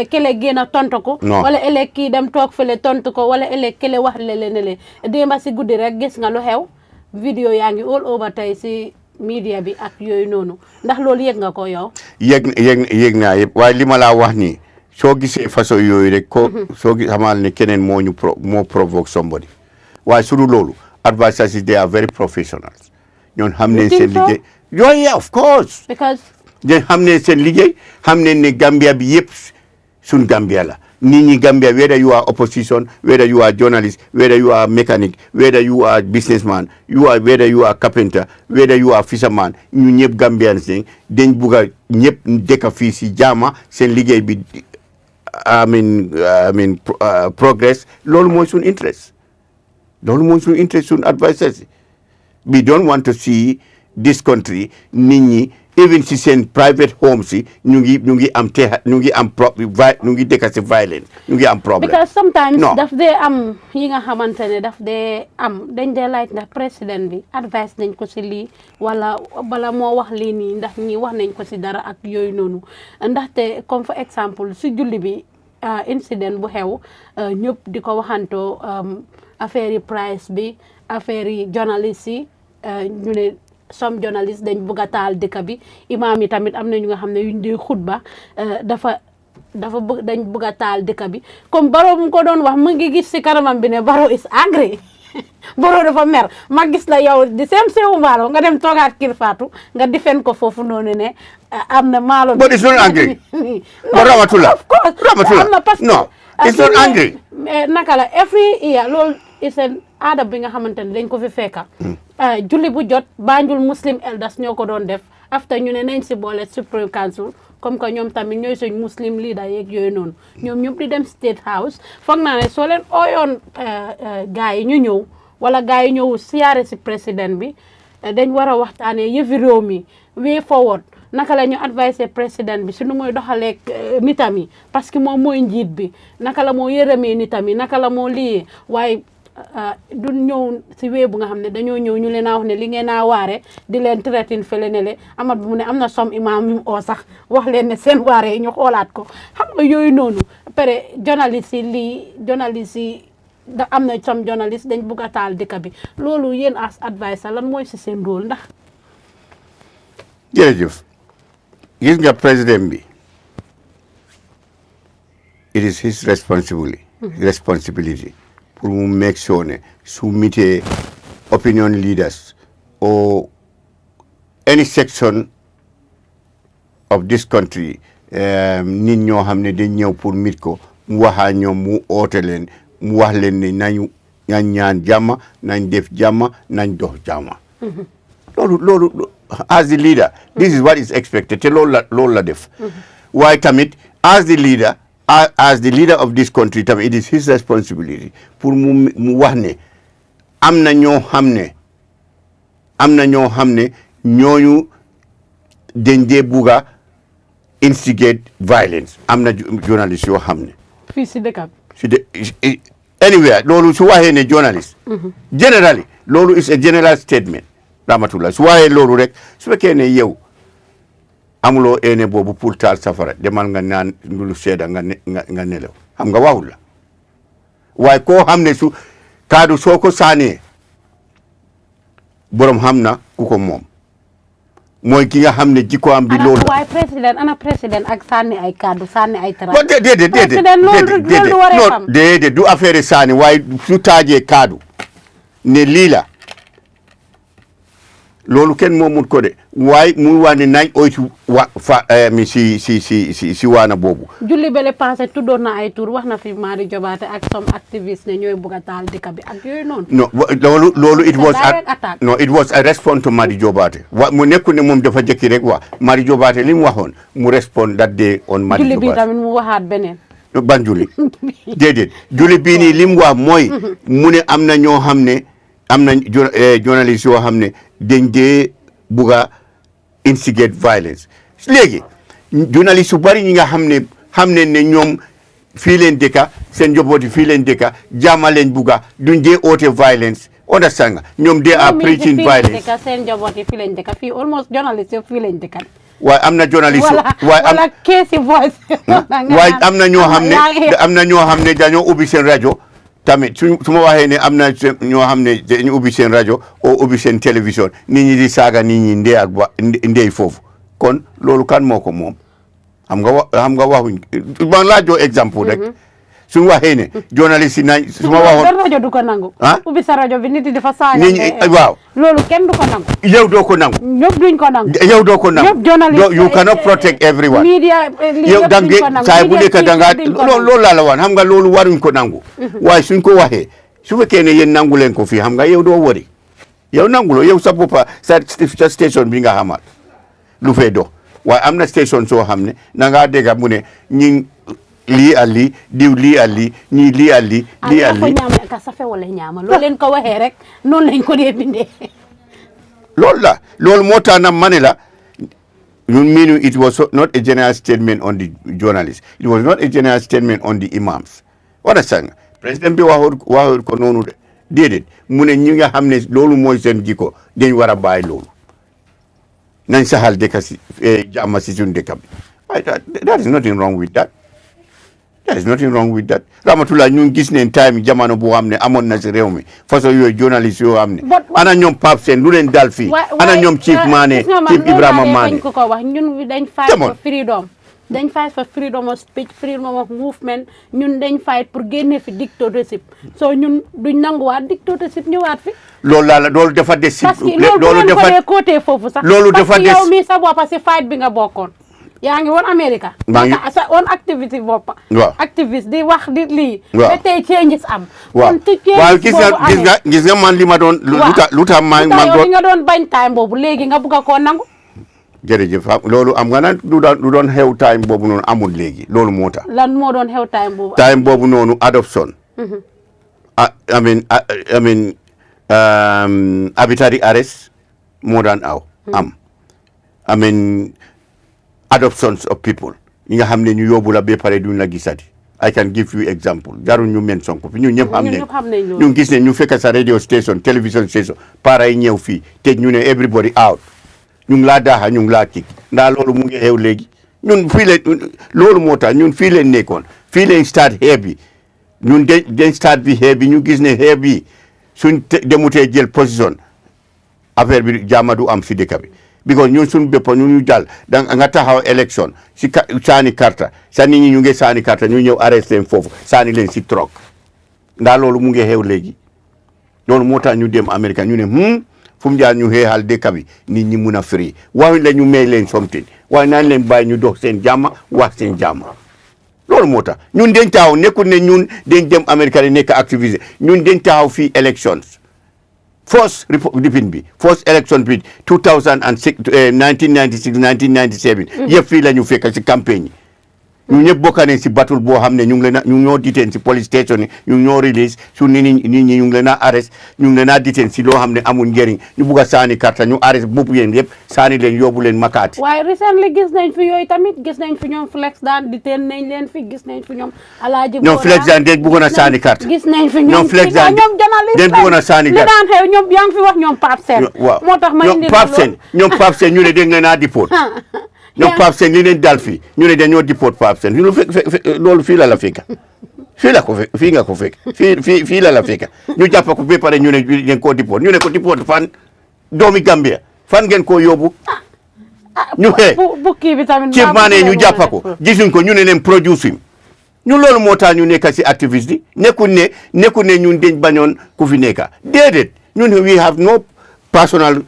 kele génn tontu ko wala ëllëg kii dem toog fële tontu ko wala ëllëg kele wax le démba si guddi rek gis nga lu xew vidéo yaa ngi all over tey si media bi ak yooyu noonu ndax loolu yëg nga ko yow. yëg naa yëpp waaye li ma laa wax nii soo gisee façon yooyu rek ko soo gis xamal ne keneen moo provoque somebody waaye su dul loolu advisors yi they are very professionals ñoon xam ne seen liggéey yooyu of course because ñoon xam ne seen liggéey xam ne ne Gambia bi yëpp suñ Gambia la nit ñi Gambia whether you are opposition whether you are journalist whether you are mechanic whether you are businessman whether you are carpenter whether you are fisherman ñu ñëpp Gambians yi dañ bugg a ñëpp dëkk fii si jaama seen liggéey bi progress loolu mooy suñ interest suñ advisors we don't want to see this country nit ñi even si seen private homes si ñu ngi am dëkk si violence ñu ngi am problème. because sometimes daf dee am yi nga xamante ne daf dee am dañ dee laaj ndax président bi advice nañ ko si lii wala bala moo wax lii nii ndax ñi wax nañ ko si dara ak yooyu noonu ndaxte comme for exemple si julli bi incident bu xew ñëpp di ko waxantoo affaire yi price bi affaire yi journaliste yi ñu ne some journaliste dañ bugg a taal dëkk bi imaam yi tamit am na ñu nga xam ne yuñ di xutba dañ bugg a taal dëkk bi comme Barrow mu ko doon wax mu ngi gis si kanamam bi ne Barrow is angry Barrow dafa mer ma gis la yow di same Saihou Mballow nga dem toogaat kër Fatou nga difen ko foofu noonu ne am na maalo but it's not angry Ramatullah am na parce que no it's not angry naka la every year loolu is an aada bi nga xamante ne dañ ko fi fekka julli bu jot Banjul Muslim elders ñoo ko doon def after ñu ne nañ si boole Supreme Council comme que ñoom tamit ñooy suñ muslim leader yeeg yooyu noonu ñoom ñëpp di dem State House foog naa ne soo leen ooyoon gars yi ñu ñëw wala gars yi ñëw siyaare si président bi dañ war a waxtaanee yëfi réew mi way forward naka la ñu adviser président bi su nu mooy doxaleeg nitam yi parce que moom mooy njiit bi naka la moo yërëmee nitam yi naka la moo liyee waaye du ñëw si wee bu nga xam ne dañoo ñëw ñu leen a wax ne li ngeen a waare di leen traité fële ne le amat bu mu ne am na som imaam yu oo sax wax leen ne seen waare yi ñu xoolaat ko xam nga yooyu noonu pare journaliste yi da am na som journaliste dañ bugg a taal dëkk bi loolu yéen as adviser lan mooy si seen rôle ndax jërëjëf gis nga président bi it is his responsibility pour mu make sure ne su meetee opinion leaders or any section of this country nit ñoo xam ne dañ ñëw pour meet ko mu waxaa ñoom mu oote leen mu wax leen ne nañ ñaan jàmm nañ def jàmm nañ dox jàmm loolu as the leader this is what is expected te loolu la def waaye tamit as the leader of this country tamit it is his responsibility pour mu wax ne am na ñoo xam ne ñooñu dañ dee bugga instigate violence am na journaliste yoo xam ne fii si dëkk anywhere loolu su waxee ne journaliste generally loolu is a general statement Ramatullah su waxee loolu rek su fekkee ne yow amuloo ene boobu pour taal safara demal nga naan lu seeda nga nelaw xam nga waxul la waaye koo xam ne su kaddu soo ko saanee borom xam na ku ko moom mooy ki nga xam ne jikko am bi loolu waaye président ak sànni ay kaddu sànni ay tara déedéet du affaire sànni waaye su taajee kaddu ne lii la loolu kenn moomut ko de waaye muy wax ne nañ oytu si waana boobu julli bele passé tuddoon na ay tur wax na fi Madi Jobaate ak some activiste ne ñooy bugg a taal dëkk bi ak yooyu noonu non loolu it was a response to Madi Jobaate mu nekku ne moom dafa jëkki rek wax Madi Jobaate li mu waxoon mu respond that day on Madi Jobaate julli bi tamit mu waxaat beneen ban julli déedéet julli bii nii li mu wax mooy mu ne am na ñoo xam ne am na journaliste yoo xam ne dañ dee bugg a instigate violence léegi journaliste yu bari ñi nga xam ne ñoom fii leen dëkka seen njabooti fii leen dëkka jàmm leen bugga duñ dee oote violence understand nga ñoom dee are preaching violence seen njabooti fii leen dëkka fii almost journaliste yëpp fii leen dëkka waaye am na journaliste wala keesi voice waaye am na ñoo xam ne dañoo ubbi seen rajo tamit su ma waxee ne am na ñoo xam ne dañu ubbi seen rajo o ubbi seen télévision nit ñi di saaga nit ñi ndey ak ndey foofu kon loolu kan moo ko moom xam nga waxuñ man laa jox exemple rek su ma waxee ne journaliste yi nañ su ma waxoon rajo du ko nangu ubbi sa rajo bi nit yi dafa saaga nit ñi waaw loolu kenn du ko nangu yow doo ko nangu ñëpp duñ ko nangu yow doo ko nangu ñëpp journaliste you cannot protect everyone media yow dang saa bu nekk danga loolu laa la waan xam nga loolu waruñ ko nangu waaye suñ ko waxee su fekkee ne yéen nangu leen ko fii xam nga yow doo wari yow nanguloo yow sa boppa sa station bi nga xamaat lu fay dox waaye am na station soo xam ne na ngaa dégg mu ne ñi lii ak lii diw lii ak lii ñii lii ak lii lii ak lii ñaama ka safe wala ñaama loolu leen ko waxee rek noonu lañ ko dee bindee loolu moo tax na ma ne la ñun meaning it was not a general statement on the journalists it was not a general statement on the imams understand président bi waxul ko noonu de déedéet mu ne ñi nga xam ne loolu mooy seen jikko dañ war a bàyyi loolu nañ saxal dëkk si jàmm si suñu dëkk bi that is nothing wrong with that there is nothing wrong with that Ramatullah ñun gis neen time jamono boo xam ne amoon na si réew mi façon yooyu journaliste yoo xam ne ana ñoom Pape Sène lu leen dal fii ana ñoom Chief Mané Chief Ibrahima Mané dañ ko wax ñun dañ fight for freedom dañ fight for freedom of speech freedom of movement ñun dañ fight pour génne fi dictatorship so ñun duñ nanguwaat dictatorship ñëwaat fi loolu dafa des si parce que loolu dafa côté foofu sax loolu dafa des yow mi sa bopp si fight bi nga bokkoon yaa ngi woon America sa own activité bopp activiste di wax di lii ba tey changes am waaw gis nga man li ma doon lu tax ma doon li nga doon bañ time boobu léegi nga bugg a koo nangu jërëjëf loolu am nga naan du doon xew time boobu noonu amul léegi loolu moo tax lan moo doon xew time boobu noonu adoption I mean arbitrary arrest moo daan am I mean adoptions of people ñi nga xam ne ñu yóbbu la ba pare duñ la gisati I can give you example jarul ñu mention ko fi ñun ñëpp xam ne ñu gis ne ñu fekk sa radio station television station para yi ñëw fii te ñu ne everybody out ñu ngi laa daaxa ñu ngi laa kik ndax loolu mu ngi xew léegi ñun fii leen loolu moo tax ñun fii leen nekkoon fii leen start xeeb bi ñun dañ start bi xeeb bi ñu gis ne xeeb bi suñ demutee jël position affaire bi jàmm du am si dëkk bi because ñun suñu bépp ñu dal da nga taxaw élection si saani karta sa nit ñi ñu ngi saani karta ñu ñëw arrêté leen foofu saani leen si troc ndax loolu mu ngi xew léegi loolu moo tax ñu dem Amérique ñu ne fu mu jaar ñu xeexal dëkk bi nit ñi mun a free waxuñ la ñu may leen something waaye naan leen bàyyi ñu dox seen jàmm wax seen jàmm loolu moo tax ñun dañ taxaw nekkul ne ñun dañ dem Amérique di nekk activité ñun dañ taxaw fii elections first election bi 2006 1996 1997 yëpp fii la ñu fekk si campagne yi ñu ñëpp bokk nañ si battle boo xam ne ñu ngi leen ñu ñoo detain si police station yi ñu ñoo release su nit ñi ñu ngi leen a arrest ñu ngi leen a detain si loo xam ne amul njëriñ ñu bugg a saani karta ñu arrest bopp yéen yëpp saani leen yóbbu leen makaati waaye recently gis nañ fi yooyu tamit gis nañ fi ñoom flex daan detain nañ leen fi gis nañ fi ñoom alaaji ñoom flex daan dañ bëggoon a saani karta gis nañ fi ñoom flex daan dañ bëggoon a saani karta li daan xew ñoom yaa ngi fi wax ñoom Pape Sène waaw moo tax ma indi ñoom Pape Sène ñu ne dañ leen a dippoot ñoom Pape Sène li leen dal fii ñu ne dañoo dippoot Pape Sène loolu fii la fekk fii la ko fekk fii nga ko fekk fii la fekk ñu jàpp ko ba pare ñu ne ngeen koo dippoot ñu ne ko dippoot fan doomi Gambia fan ngeen koo yóbbu ñu xee Chief Mané ñu jàpp ko gisuñ ko ñu ne leen produce him ñun loolu moo tax ñu nekk si activiste yi nekkul ne ñun dañ bañoon ku fi nekk déedéet ñun we have no personal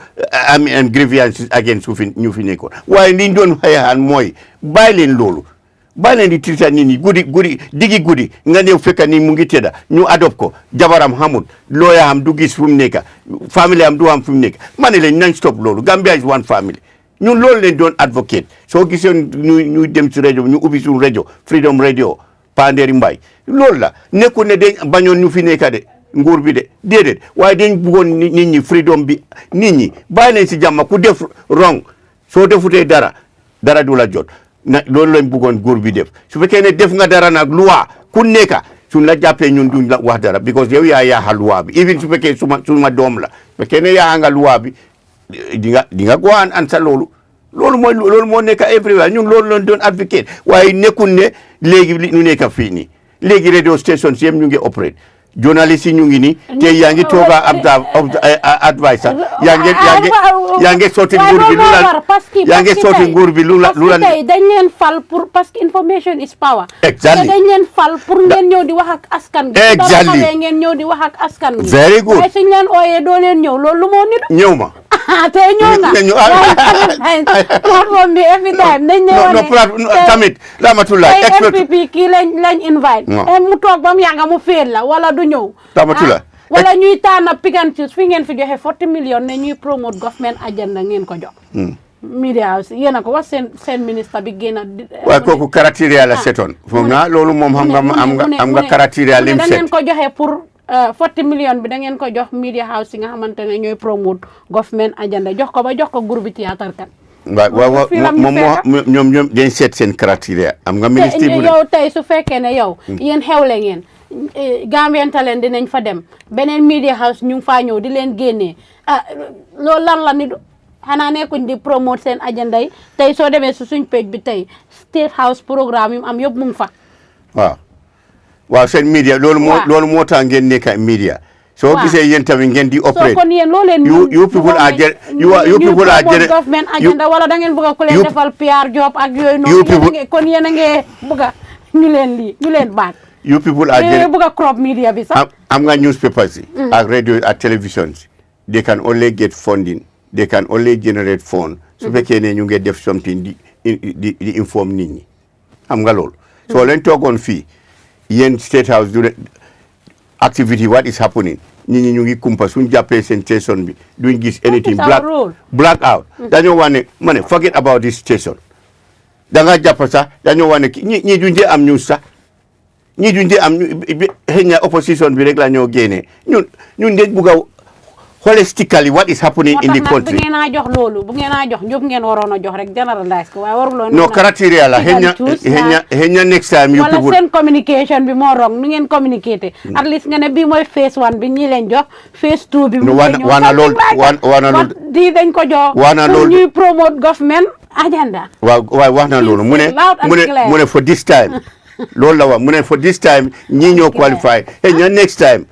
and grievances against ñu fi nekkoon waaye liñ doon xeexaan mooy bàyyi leen loolu bàyyi leen di tirta nit ñi guddi nga ñëw fekk ni mu ngi tëdda ñu adopt ko jabaram xamul looya xam du gis fu mu nekk famille am du xam fu mu nekk ma ne leen nañ stop loolu Gambia is one family ñun loolu leen doon advocate soo gisee ñu dem si rajo ñu ubbi suñu rajo Freedom Radio Panderi Mbay loolu la nekkul ne dañ bañoon ñu fi nekk de nguur bi de déedéet waaye dañ bëggoon nit ñi freedom bi nit ñi bàyyi leen si jàmm ku def wrong soo defutee dara du la jot na loolu lañ bëggoon nguur bi def su fekkee ne def nga dara nag loi ku nekka suñ la jàppee ñun duñ la wax dara because yow yaa yaaxa loi bi even su fekkee suma doom la su fekkee ne yaaxa nga loi bi di nga go an sa loolu moo nekk everywhere ñun loolu lañ doon advocate waaye nekkul ne léegi ñu nekk fii nii léegi radio station si yëpp ñu ngi operate journaliste yi ñu ngi ni te yaa ngi toog advisor yaa ngi sotti nguur bi yaa ngi sotti nguur bi lu la tey dañ leen fal pour parce que information is power. exactly dañ leen fal pour ngeen ñëw di wax ak askan gi. exactly ngeen ñëw di wax ak askan gi. very good waaye suñ leen ooyee doo leen ñëw loolu lu moo nit. ñëw ma. tey ñëw nga. platform bi every time dañ ne non tamit Ramatulaay MPP kii lañ invite. mu toog ba mu yàgg mu féel la wala du ñëw. Ramatulaay wala ñuy tànn pigantis fi ngeen fi joxe 40 millions ne ñuy promote government agenda ngeen ko jox. media house yéen a ko wax seen ministre bi génn. waaye kooku caractère la setoon. foog naa loolu moom am nga caractère lim set. da ngeen ko joxe pour 40 millions bi da ngeen ko jox media house yi nga xamante ne ñooy promote government agenda jox ko groupe bi théâtre kat. waaw ñoom dañ seet seen caractère am nga ministre bu yow tey su fekkee ne yow yéen xewle ngeen Gambian Talents dinañ fa dem beneen media house ñu ngi faa ñëw di leen génnee loolu lan la nit xanaa nekkuñ di promote seen agenda yi tey soo demee su suñ page bi tey State House programme yu am yëpp mu ngi fa. waaw seen media loolu moo tax ngeen nekk media. soo gisee yéen tamit ngeen di operate. kon yéen loo leen you people are government agenda wala da ngeen bëgg a ku leen defal PR job ak yooyu noonu. kon yéen a ngi bëgg a ñu leen baat. you people are bëgg a crop media bi sax. am nga newspapers yi. ak radio ak televisions they can only get funding they can only generate fund. su fekkee ne ñu ngi def something di inform nit ñi xam nga loolu. soo leen toogoon fii yéen State House activity what is happening nit ñi ñu ngi kumpa suñ jàppee seen station bi duñ gis anything black out dañoo wax ne ma ne forget about this station da nga jàpp sax dañoo wax ne ñi duñ dee am news sax ñi duñ dee am xëy na opposition bi rek la ñoo génnee ñun dañ bugg a holistically what is happening in the country. bu ngeen a jox loolu bu ngeen a jox ñëpp ngeen waroon a jox rek generalize ko waaye waruloo. non caractère la xëy na next time. you people wala seen communication bi moo wrong nu ngeen communiqué at least nga ne bii mooy phase 1 bi ñi leen jox phase 2 bi. mu ngi waana loolu di dañ ko jox. waana loolu ñuy promote government agenda. waaw wax na loolu mu ne for this time loolu la wax mu ne for this time ñii ñoo qualify xëy na next time.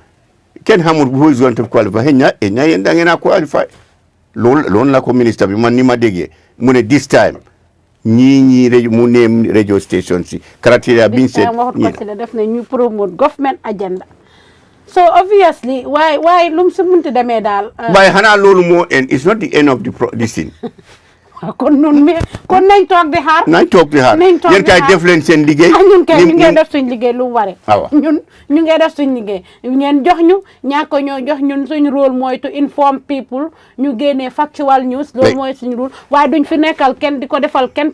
kenn xamul who is going to qualify xëy na yéen da ngeen a qualify loolu la ko ministre bi man ni ma déggee mu ne this time ñii mu neem radio station si criteria biñ seet waxut ko si la def ne ñu promote government agenda so obviously waaye lu mu si munti demee daal waaye xanaa loolu moo end it's not the end of this thing kon nañ toog di xaar. yéen kay def leen seen liggéey. ñun kay ñu ngi def suñ liggéey lu ware. ñun ñu ngi def suñ liggéey ngeen jox ñu ñàkk ñoo jox ñun suñ rôle mooy to inform people ñu génnee factual news. loolu mooy suñ rôle waaye duñ fi nekkal kenn di ko defal kenn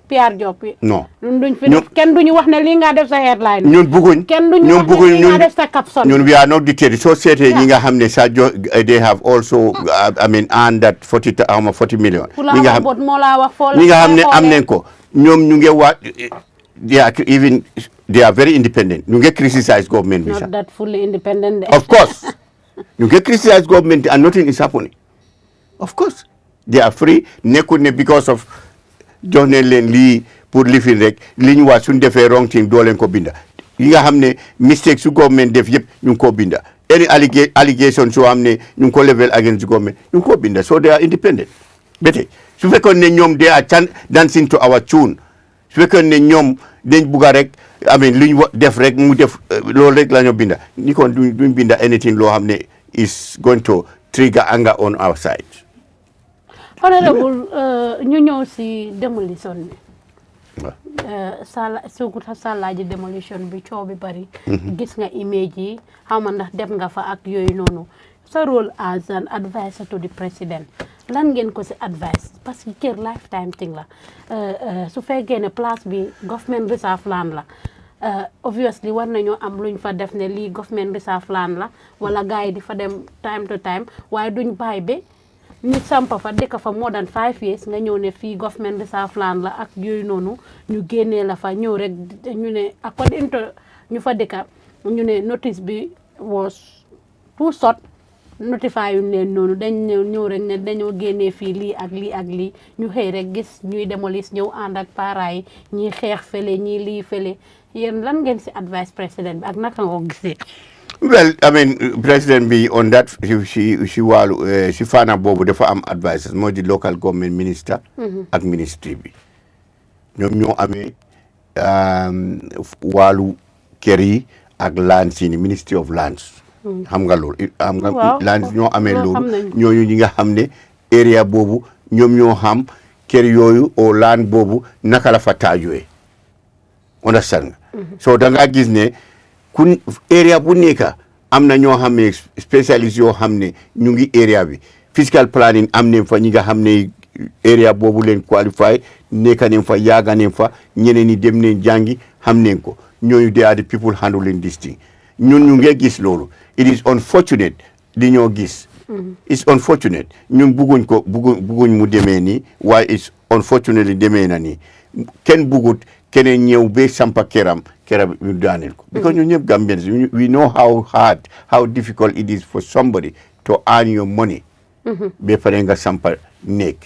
PR job yi. non duñ fi def kenn duñu wax ne lii nga def sa headline. ñun bëgguñ kenn duñu wax ne lii nga def sa caption. ñun we are not dictated soo seetee ñi nga xam ne sa they have also earned that 40 million. ñi nga xam ne am nañ ko ñoom ñu ngi wax they are very independent ñu ngi criticize government bi sax. not that fully independent. of course ñu ngi criticize government and nothing is happening of course they are free nekkul ne because of jox nañ leen lii pour lifin rek li ñu wax suñ defee wrong thing doo leen ko binda yi nga xam ne mistake su government def yëpp ñu ngi koo binda any allegation soo xam ne ñu ngi ko level against government ñu ngi koo binda so they are independent bete su fekkoon ne ñoom they are dancing to our tune su fekkoon ne ñoom dañ bugga rek li ñu def rek mu def loolu rek la ñu binda ni kon duñ binda anything loo xam ne is going to trigger anger on our side. Honorable ñu ñëw si demolition bi. Sukuta Salaaji demolition bi coow bi bari. gis nga image yi xaw ma ndax def nga fa ak yooyu noonu sa rôle as an advisor to the president lan ngeen ko si advice parce que kër lifetime thing la su fekkee ne place bi government reserve land la obviously war nañoo am luñ fa def ne lii government reserve land la wala gars yi di fa dem time to time waaye duñ bàyyi ba nit sampa fa dëkk fa more than 5 years nga ñëw ne fii government reserve land la ak yooyu noonu ñu génnee la fa ñëw rek ñu ne according to ñu fa dëkka ñu ne notice bi was too short notify yu leen noonu dañ ñëw rek ne dañoo génnee fii lii ak lii ak lii ñu xëy rek gis ñuy démolir ñëw ànd ak parents yi ñiy xeex fële ñii lii fële yéen lan ngeen si advice président bi ak naka nga ko gisee. Well, I mean, President B on that, she fana bobu dafa am advisors moo di local government minister ak ministry bi ñoom ñoo amee wàllu kër yi ak lands yi ministry of lands xam nga loolu xam nga lands ñoo amee loolu ñooñu ñi nga xam ne area boobu ñoom ñoo xam kër yooyu o land boobu naka la fa taajuwee understand nga so da nga gis ne kun area bu nekk am na ñoo xam ne spécialiste yoo xam ne ñu ngi area bi fiscal planning am nañ fa ñi nga xam ne area boobu leen qualify nekk nañ fa yaaga nañ fa ñeneen ñi dem nañ jàngi xam nañ ko ñooñu they are the people handling this thing ñun ñu ngi gis loolu it is unfortunate li ñoo gis it's unfortunate ñun bugguñ mu demee nii waaye it's unfortunately demee na nii kenn buggut keneen ñëw ba sampa keram ñu daaneel ko because ñu ñëpp Gambians we know how difficult it is for somebody to earn your money ba pare nga sampa néeg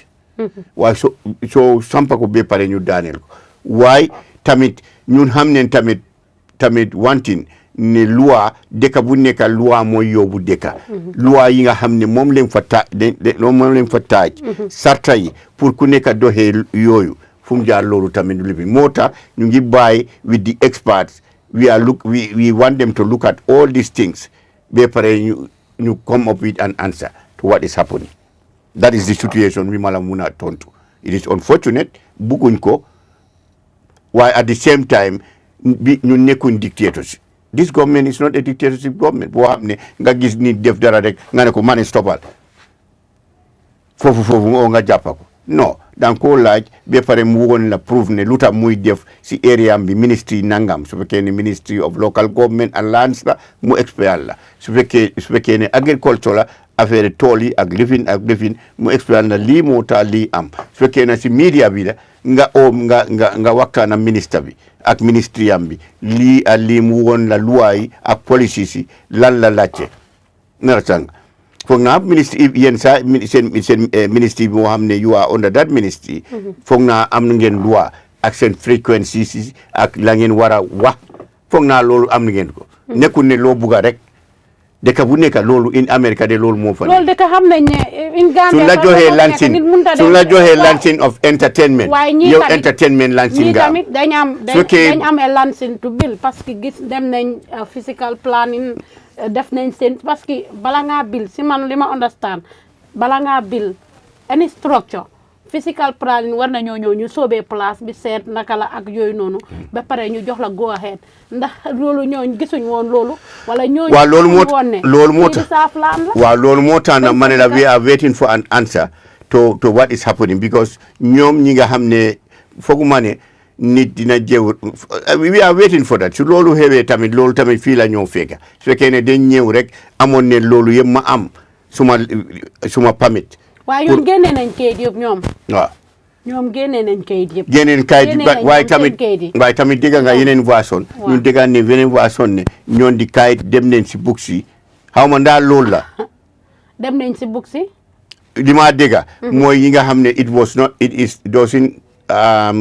waaye so sampa ko ba pare ñu daaneel ko waaye tamit ñun xam neen tamit wantin ne loi dëkk bu nekk loi mooy yóbbu dëkk loi yi nga xam ne moom leen fa taaj sarta yi pour ku nekk doxee yooyu fu mu jaar loolu tamit lu bi moo tax ñu ngi bàyyi with the experts we want them to look at all these things ba pare ñu come up with an answer to what is happening that is the situation wi ma la mun a tontu it is unfortunate bugguñ ko waaye at the same time bi ñu nekkuñ dictatorship this government is not a dictatorship government boo xam ne nga gis ni def dara rek nga ne ko mane stoppal foofu oo nga jàppa ko non danga koo laaj ba pare mu woon la proof ne lu tax muy def si area bi ministry nangam su fekkee ne ministry of local government and lands la mu expert la su fekkee ne agriculture la affaire tool yi ak lifin mu expert la lii moo tax lii am su fekkee ne si media bi la nga waxtaan ak ministre bi ak ministry am bi lii mu woon la loi yi ak policies yi lan la laajte nara sang foog naa ministre yéen saa seen ministre bi moo xam ne you are under that ministry foog naa am na ngeen loi ak seen frequencies ak la ngeen war a wax foog naa loolu am na ngeen ko nekkul ne loo bugga rek dëkk bu nekk loolu in America de loolu moo fa loolu dëkk xam nañ ne in Gambia su la joxee lancing of entertainment yow entertainment lancing nga tamit dañ am lancing to bill parce que gis dem nañ physical planning def nañ seen parce que bala ngaa bill si man li ma understand bala ngaa bill any structure physical planning war nañoo ñëw ñu soobee place bi seet naka la ak yooyu noonu ba pare ñu jox la go ahead ndax loolu ñooñu gisuñ woon loolu wala ñooñu waaw loolu moo tax na ma ne la we are waiting for an answer to what is happening because ñoom ñi nga xam ne fooguma ne nit dina jéew we are waiting for that su loolu xewee tamit loolu tamit fii la ñëw fekka su fekkee ne dañ ñëw rek amoon ne loolu yëpp ma am suma permit waaye ñoom génne nañ kayit yëpp ñoom waaw ñoom génne nañ kayit yëpp génneen kayit waaye tamit dégg nga yeneen version ñun dégg ne yeneen version ne ñoon di kayit dem nañ si books yi xaw ma ndaal loolu la dem nañ si books yi li ma dégg mooy yi nga xam ne it doesn't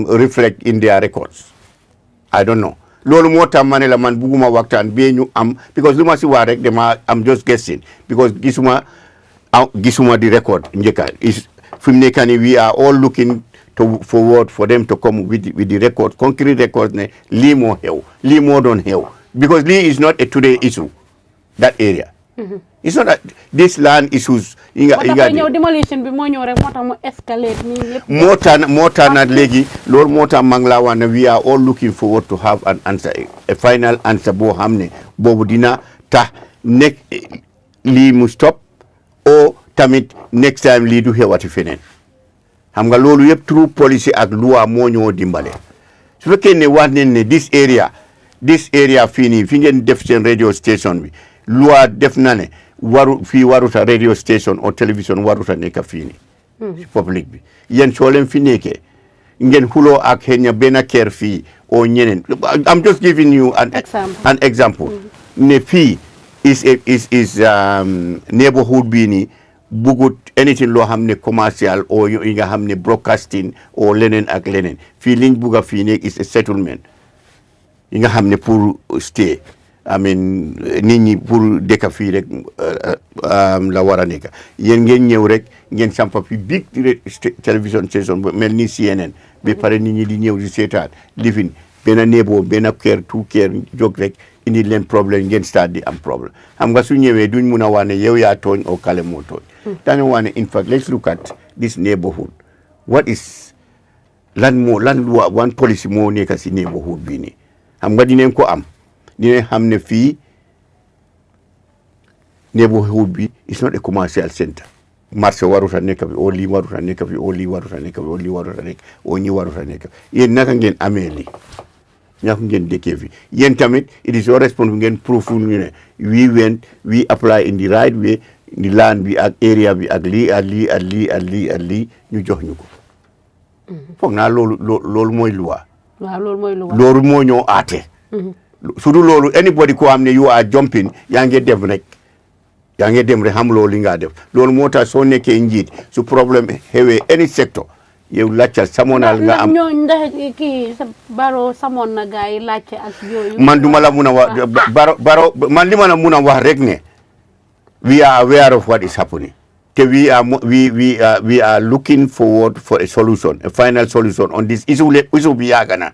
reflect in their records I don't know loolu moo tax ma ne la man bugguma waxtaan bee ñu am because lu ma si wax rek am just guessing because gisuma di record njëkka fi mu nekk nii we are all looking forward for them to come with the record concrete record ne lii moo xew lii moo doon xew because lii is not a today issue that area it's not that this land issues yi nga ñëw demolition bi moo ñëw rek moo tax mu escalate nii yëpp moo tax na léegi loolu moo tax maa ngi laa wax ne we are all looking forward to have an answer a final answer boo xam ne boobu dina tax nekk lii mu stop o tamit next time lii du xewati feneen xam nga loolu yëpp through policy ak loi moo ñoo dimbale su fekkee ne wax nañ ne this area fii nii fi ngeen def seen radio station bi loi def na ne waruta radio station o télévision waruta nekk fii nii si public bi yéen soo leen fi nekkee ngeen xuloo ak xëy na benn kër fii o ñeneen I'm just giving you an example ne fii is neighborhood bii nii bugut anything loo xam ne commercial o yi nga xam ne broadcasting o leneen ak leneen fii liñ bugga fii ne is a settlement yi nga xam ne pour stay I mean nit ñi pour dëkk fii rek la war a nekk yéen ngeen ñëw rek ngeen sampa fi big télévision station mel ni CNN ba pare nit ñi di ñëw di seetaan lifin benn néeboo benn kër tout kër jóg rek indi leen problème ngeen start di am problème xam nga su ñëwee duñ mun a wax ne yow yaa tooñ o kale moo tooñ dañu wax ne in fact let's look at this neighborhood what is lan one policy moo nekk si neighborhood bii nii xam nga dinañ ko am dinañ xam ne fii neighborhood bi is not a commercial center marché warut a nekk fi oo lii warut a nekk fi oo lii warut a nekk fi oo lii warut a nekk oo ñi warut a nekk yéen naka ngeen amee lii ñaka ngeen dëkkee fi yéen tamit it is your responsibility ngeen proof ñu ne we apply in the right way di land bi ak area bi ak lii ak lii ak lii ak lii ak lii ñu jox ñu ko foog naa loolu mooy loi waaw loolu mooy loi loolu moo ñoo aate surtout loolu anybody ko xam ne you are jumping yaa ngi dem rek xam loolu li nga def loolu moo tax soo nekkee njiit su problème xewee any sector yow laajte samonal nga am ñoo ndax kii Barrow samoon na gars yi laajte ak yooyu man duma la mun a wax Barrow man li ma la mun a wax rek ne we are aware of what is happening te we are looking forward for a solution a final solution on this issue bi yàgg na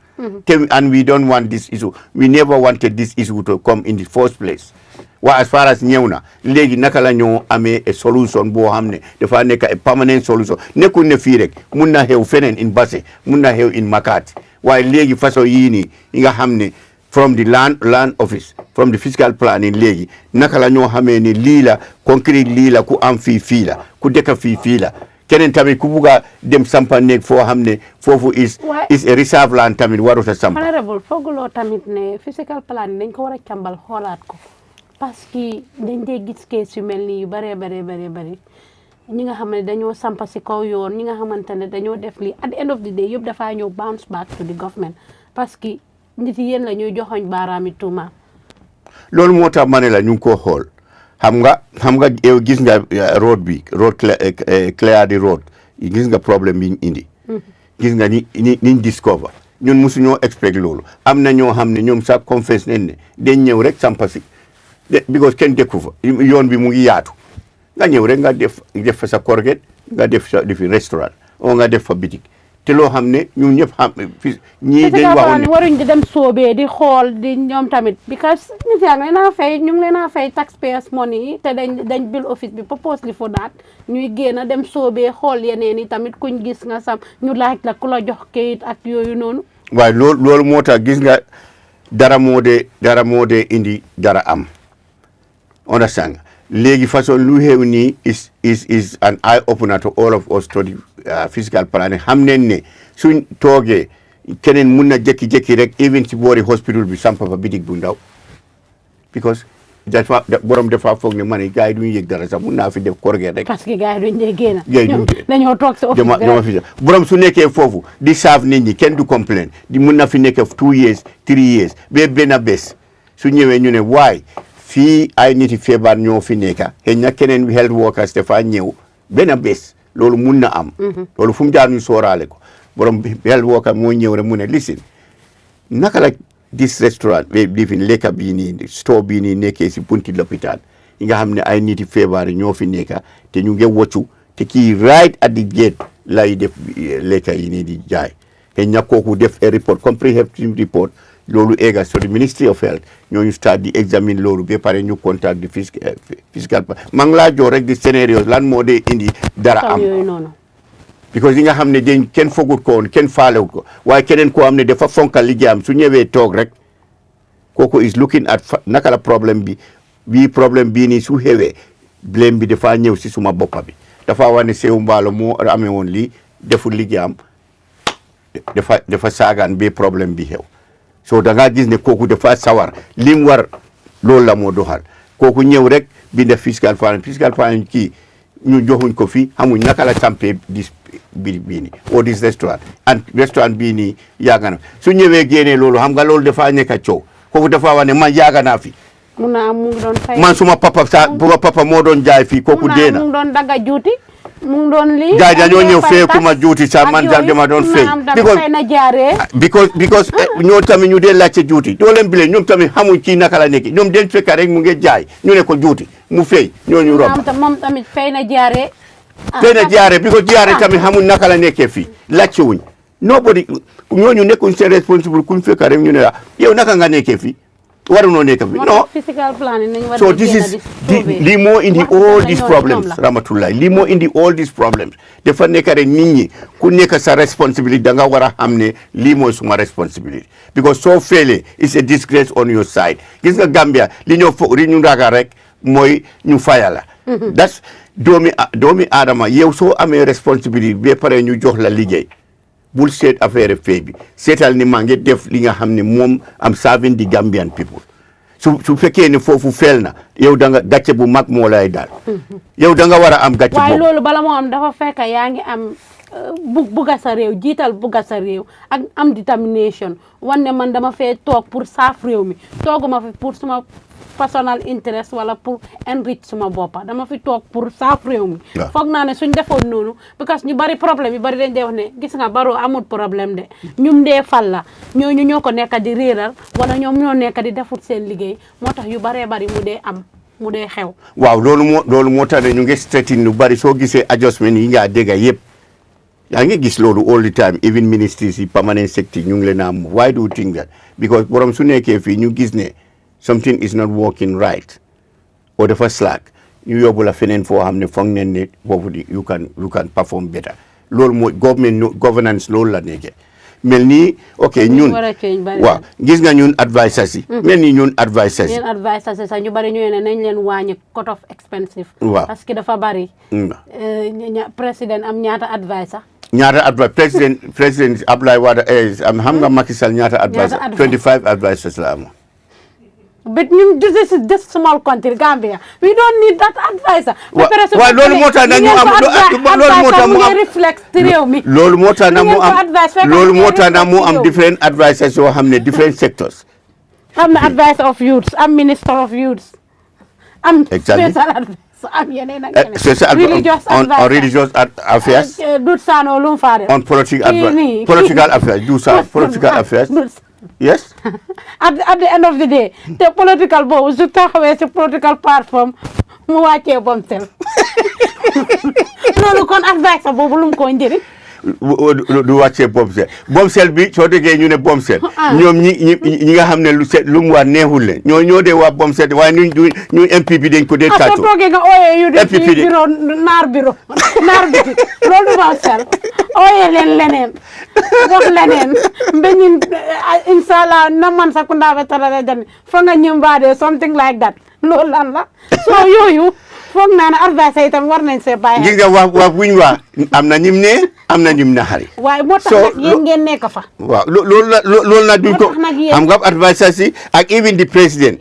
and we don't want this issue we never wanted this issue to come in the first place waa as far as ñëw na léegi naka la ñoo amee a solution boo xam ne dafa nekk a permanent solution nekkul ne fii rek mun na xew feneen in Basse mun na xew in Makati waaye léegi façon yii nii yi nga xam ne from the land office from the fiscal planning léegi naka la ñoo xamee ne lii la concrete lii la ku am fii la ku dëkk fii la keneen tamit ku bugg a dem sampa néeg foo xam ne foofu is a reserve land tamit warut a sampa. honorable fooguloo tamit ne fiscal planning dañ ko war a càmbal xoolaat ko parce que dañ dee gis kees yu mel nii yu bëree bëri ñi nga xam ne dañoo sampa si kaw yoon ñi nga xamante ne dañoo def lii at the end of the day yëpp dafaa ñëw bounce back to the government parce que nit yi yéen la ñuy joxoñ baaraami tuuma. loolu moo tax ma ne la ñu ngi koo xool xam nga yow gis nga road clear the road gis nga problème bi ñu indi. gis nga niñ discover ñun mosuñoo expect loolu am na ñoo xam ne ñoom sax confess nañ ne dañ ñëw rek sampa si because kenn dëkku fa yoon bi mu ngi yaatu nga ñëw rek nga def fa sa corget nga def sa defi restaurant o nga def fa bitik te loo xam ne ñun ñëpp xam ñii dañ waxoon ne waruñ di dem soobee di xool di ñoom tamit because nit yaa ngi leen a fay ñu ngi leen a fay taxpayers money yi te dañ bill office bi purposely for that ñuy génn dem soobee xool yeneen yi tamit kuñ gis nga sam ñu laaj la ku la jox kayit ak yooyu noonu. waaye loolu moo tax gis nga dara moo dee indi dara am understand léegi façon lu xew nii is an eye opener to all of us to the fiscal planning xam nañ ne suñ toogee keneen mun na jékki-jékki rek even ci boori hospital bi sampa fa bitig bu ndaw because borom dafa foog ne man gars yi duñu yëg dara sax mun naa fi def korgee rek. parce que gars yi duñ dee génn. dañoo toog si office dama fi borom su nekkee foofu di saaf nit ñi kenn du complain di mun na fi nekk 2 years 3 years ba benn bés su ñëwee ñu ne waay fii ay niti feebar ñoo fi nekka xëy na keneen health workers dafa ñëw benn bés loolu mun na am loolu fu mu jaar ñu sooraale ko borom health worker moo ñëw rek mu ne listen naka la this restaurant bi fi lekka bii nii store bii nii nekkee si bunti lopitaan yi nga xam ne ay niti feebar ñoo fi nekka te ñu ngi woccu te kii right at the gate lay def lekka yi nii di jaay xëy na kooku def a report comprehensive report loolu ega so the Ministry of Health ñooñu start di examine loolu ba pare ñu contact di fiscal maa ngi laa jox rek di scénarios lan moo dee indi dara am because yi nga xam ne dañ kenn fogut ko woon kenn faalewut ko waaye keneen koo xam ne dafa fonkal liggéeyam su ñëwee toog rek kooku is looking at naka la problème bii nii su xewee blame bi dafa ñëw si suma boppa bi dafa wax ne Saihou Mballow moo amee woon lii deful liggéeyam dafa saagaan ba problème bi xew so da ngaa gis ne kooku dafa sawar lim war loolu la moo doxal kooku ñëw rek binda fiscal planning kii ñu joxuñ ko fii xamuñ naka la sampee bii nii au dis restaurant bii nii yàgg na su ñëwee génnee loolu xam nga loolu dafa nekk a coow kooku dafa wax ne man yàgg naa fi. mu ngi doon fay man suma papa moo doon jaay fii kooku dee na mu ngi doon dagga juuti. mu doon lii jaay dañoo ñëw fee ku ma juuti sax man dama doon fay because ñoo tamit ñu dee laajte juuti doo leen bile ñoom tamit xamuñ kii naka la nekk ñoom den fekk rek mu ngi jaay ñu ne ko juuti mu fay ñooñu romb moom tamit fay na jaaree because jaaree tamit xamuñ naka la nekkee fii laajte wuñ nobody ñooñu nekkuñ seen responsible kuñ fekk rek ñu ne la yow naka nga nekkee fii waruñoo nekk fii non so this is lii moo indi all these problems Ramatullah lii moo indi all these problems dafa nekk rek nit ñi ku nekk sa responsibility da nga war a xam ne lii mooy suma responsibility because soo failee it's a disgrace on your side gis nga Gambia li ñoo foog ri ñu ragal rek mooy ñu faya la that's doomi aadama yow soo amee responsibility ba pare ñu jox la liggéey bul seet affaire fay bi seetal ni maa ngi def li nga xam ne moom am serving the Gambian people su fekkee ne foofu feel na yow da nga gàcce bu mag moo lay daal yow da nga war a am gàcce waaye loolu bala moo am dafa fekk yaa ngi am bugga sa réew jiital bugga sa réew ak am determination wanne man dama fee toog pour saaf réew mi tooguma fi pour suma personal interest wala pour enrich suma boppa dama fi toog pour saaf réew mi foog naa ne suñ defoon noonu because ñu bari problème yu bari dañ dee wax ne gis nga Barrow amul problème de ñum dee fal la ñooñu ñoo ko nekk di réeral wala ñoom ñoo nekk di defut seen liggéey moo tax yu baree bari mu dee xew waaw loolu moo tax ne ñu ngi straighten lu bari soo gisee adjustment yi nga dégga yëpp yaa ngi gis loolu all the time even ministries yi permanent secretary ñu ngi leen am why do you think that because borom su nekkee fii ñu gis ne something is not working right or dafa slack ñu yóbbu la feneen foo xam ne foog nañ ne boobu di you can perform better loolu mooy governance loolu la nekkee mel ni ok ñun waaw gis nga ñun advisers yi mel ni ñun advisers yi sax ñu bari ñu ne nañ leen wàññi cut off expensive waaw parce que dafa bari président am ñaata adviser président Abdoulaye Wade am xam nga Macky Sall ñaata adviser 25 advisers la amoon. But this is this small country, Gambia. We don't need that advisor. Waaw loolu moo tax nañu am loolu moo tax mu am reflect réew mi. loolu moo tax na mu am different advisors yoo xam ne different sectors. am na advisor of youths am minister of youths am special advisor am yeneen ak yeneen on religious affairs Dut Sano lu mu faa def on political affairs yes at the end of the day te political boobu su taxawee si political platform mu wàccee bomsel loolu kon advice boobu lu mu ko njëriñ du wàccee bomsel bi soo déggee ñu ne bomsel ñoom ñi nga xam ne lu mu war neexul leen ñoo dee waa bomsel waaye ñu MP bi dañ ko dee tàccu soo toogee nga ooyee yu def ci bureau naar biti loolu du bomsel ooyee leen leneen wax leneen mbeñin inshallah na man sakunda be tara jani fa nga ñimbaade something like that loolu lan la so yooyu foog naa ne advice itam war nañ see bàyyi gis nga wax buñ wax am na ñim ne am na ñim naxari waaye moo tax nag yéen ngeen nekk fa waaw loolu nag duñ ko xam nga advice si ak even the president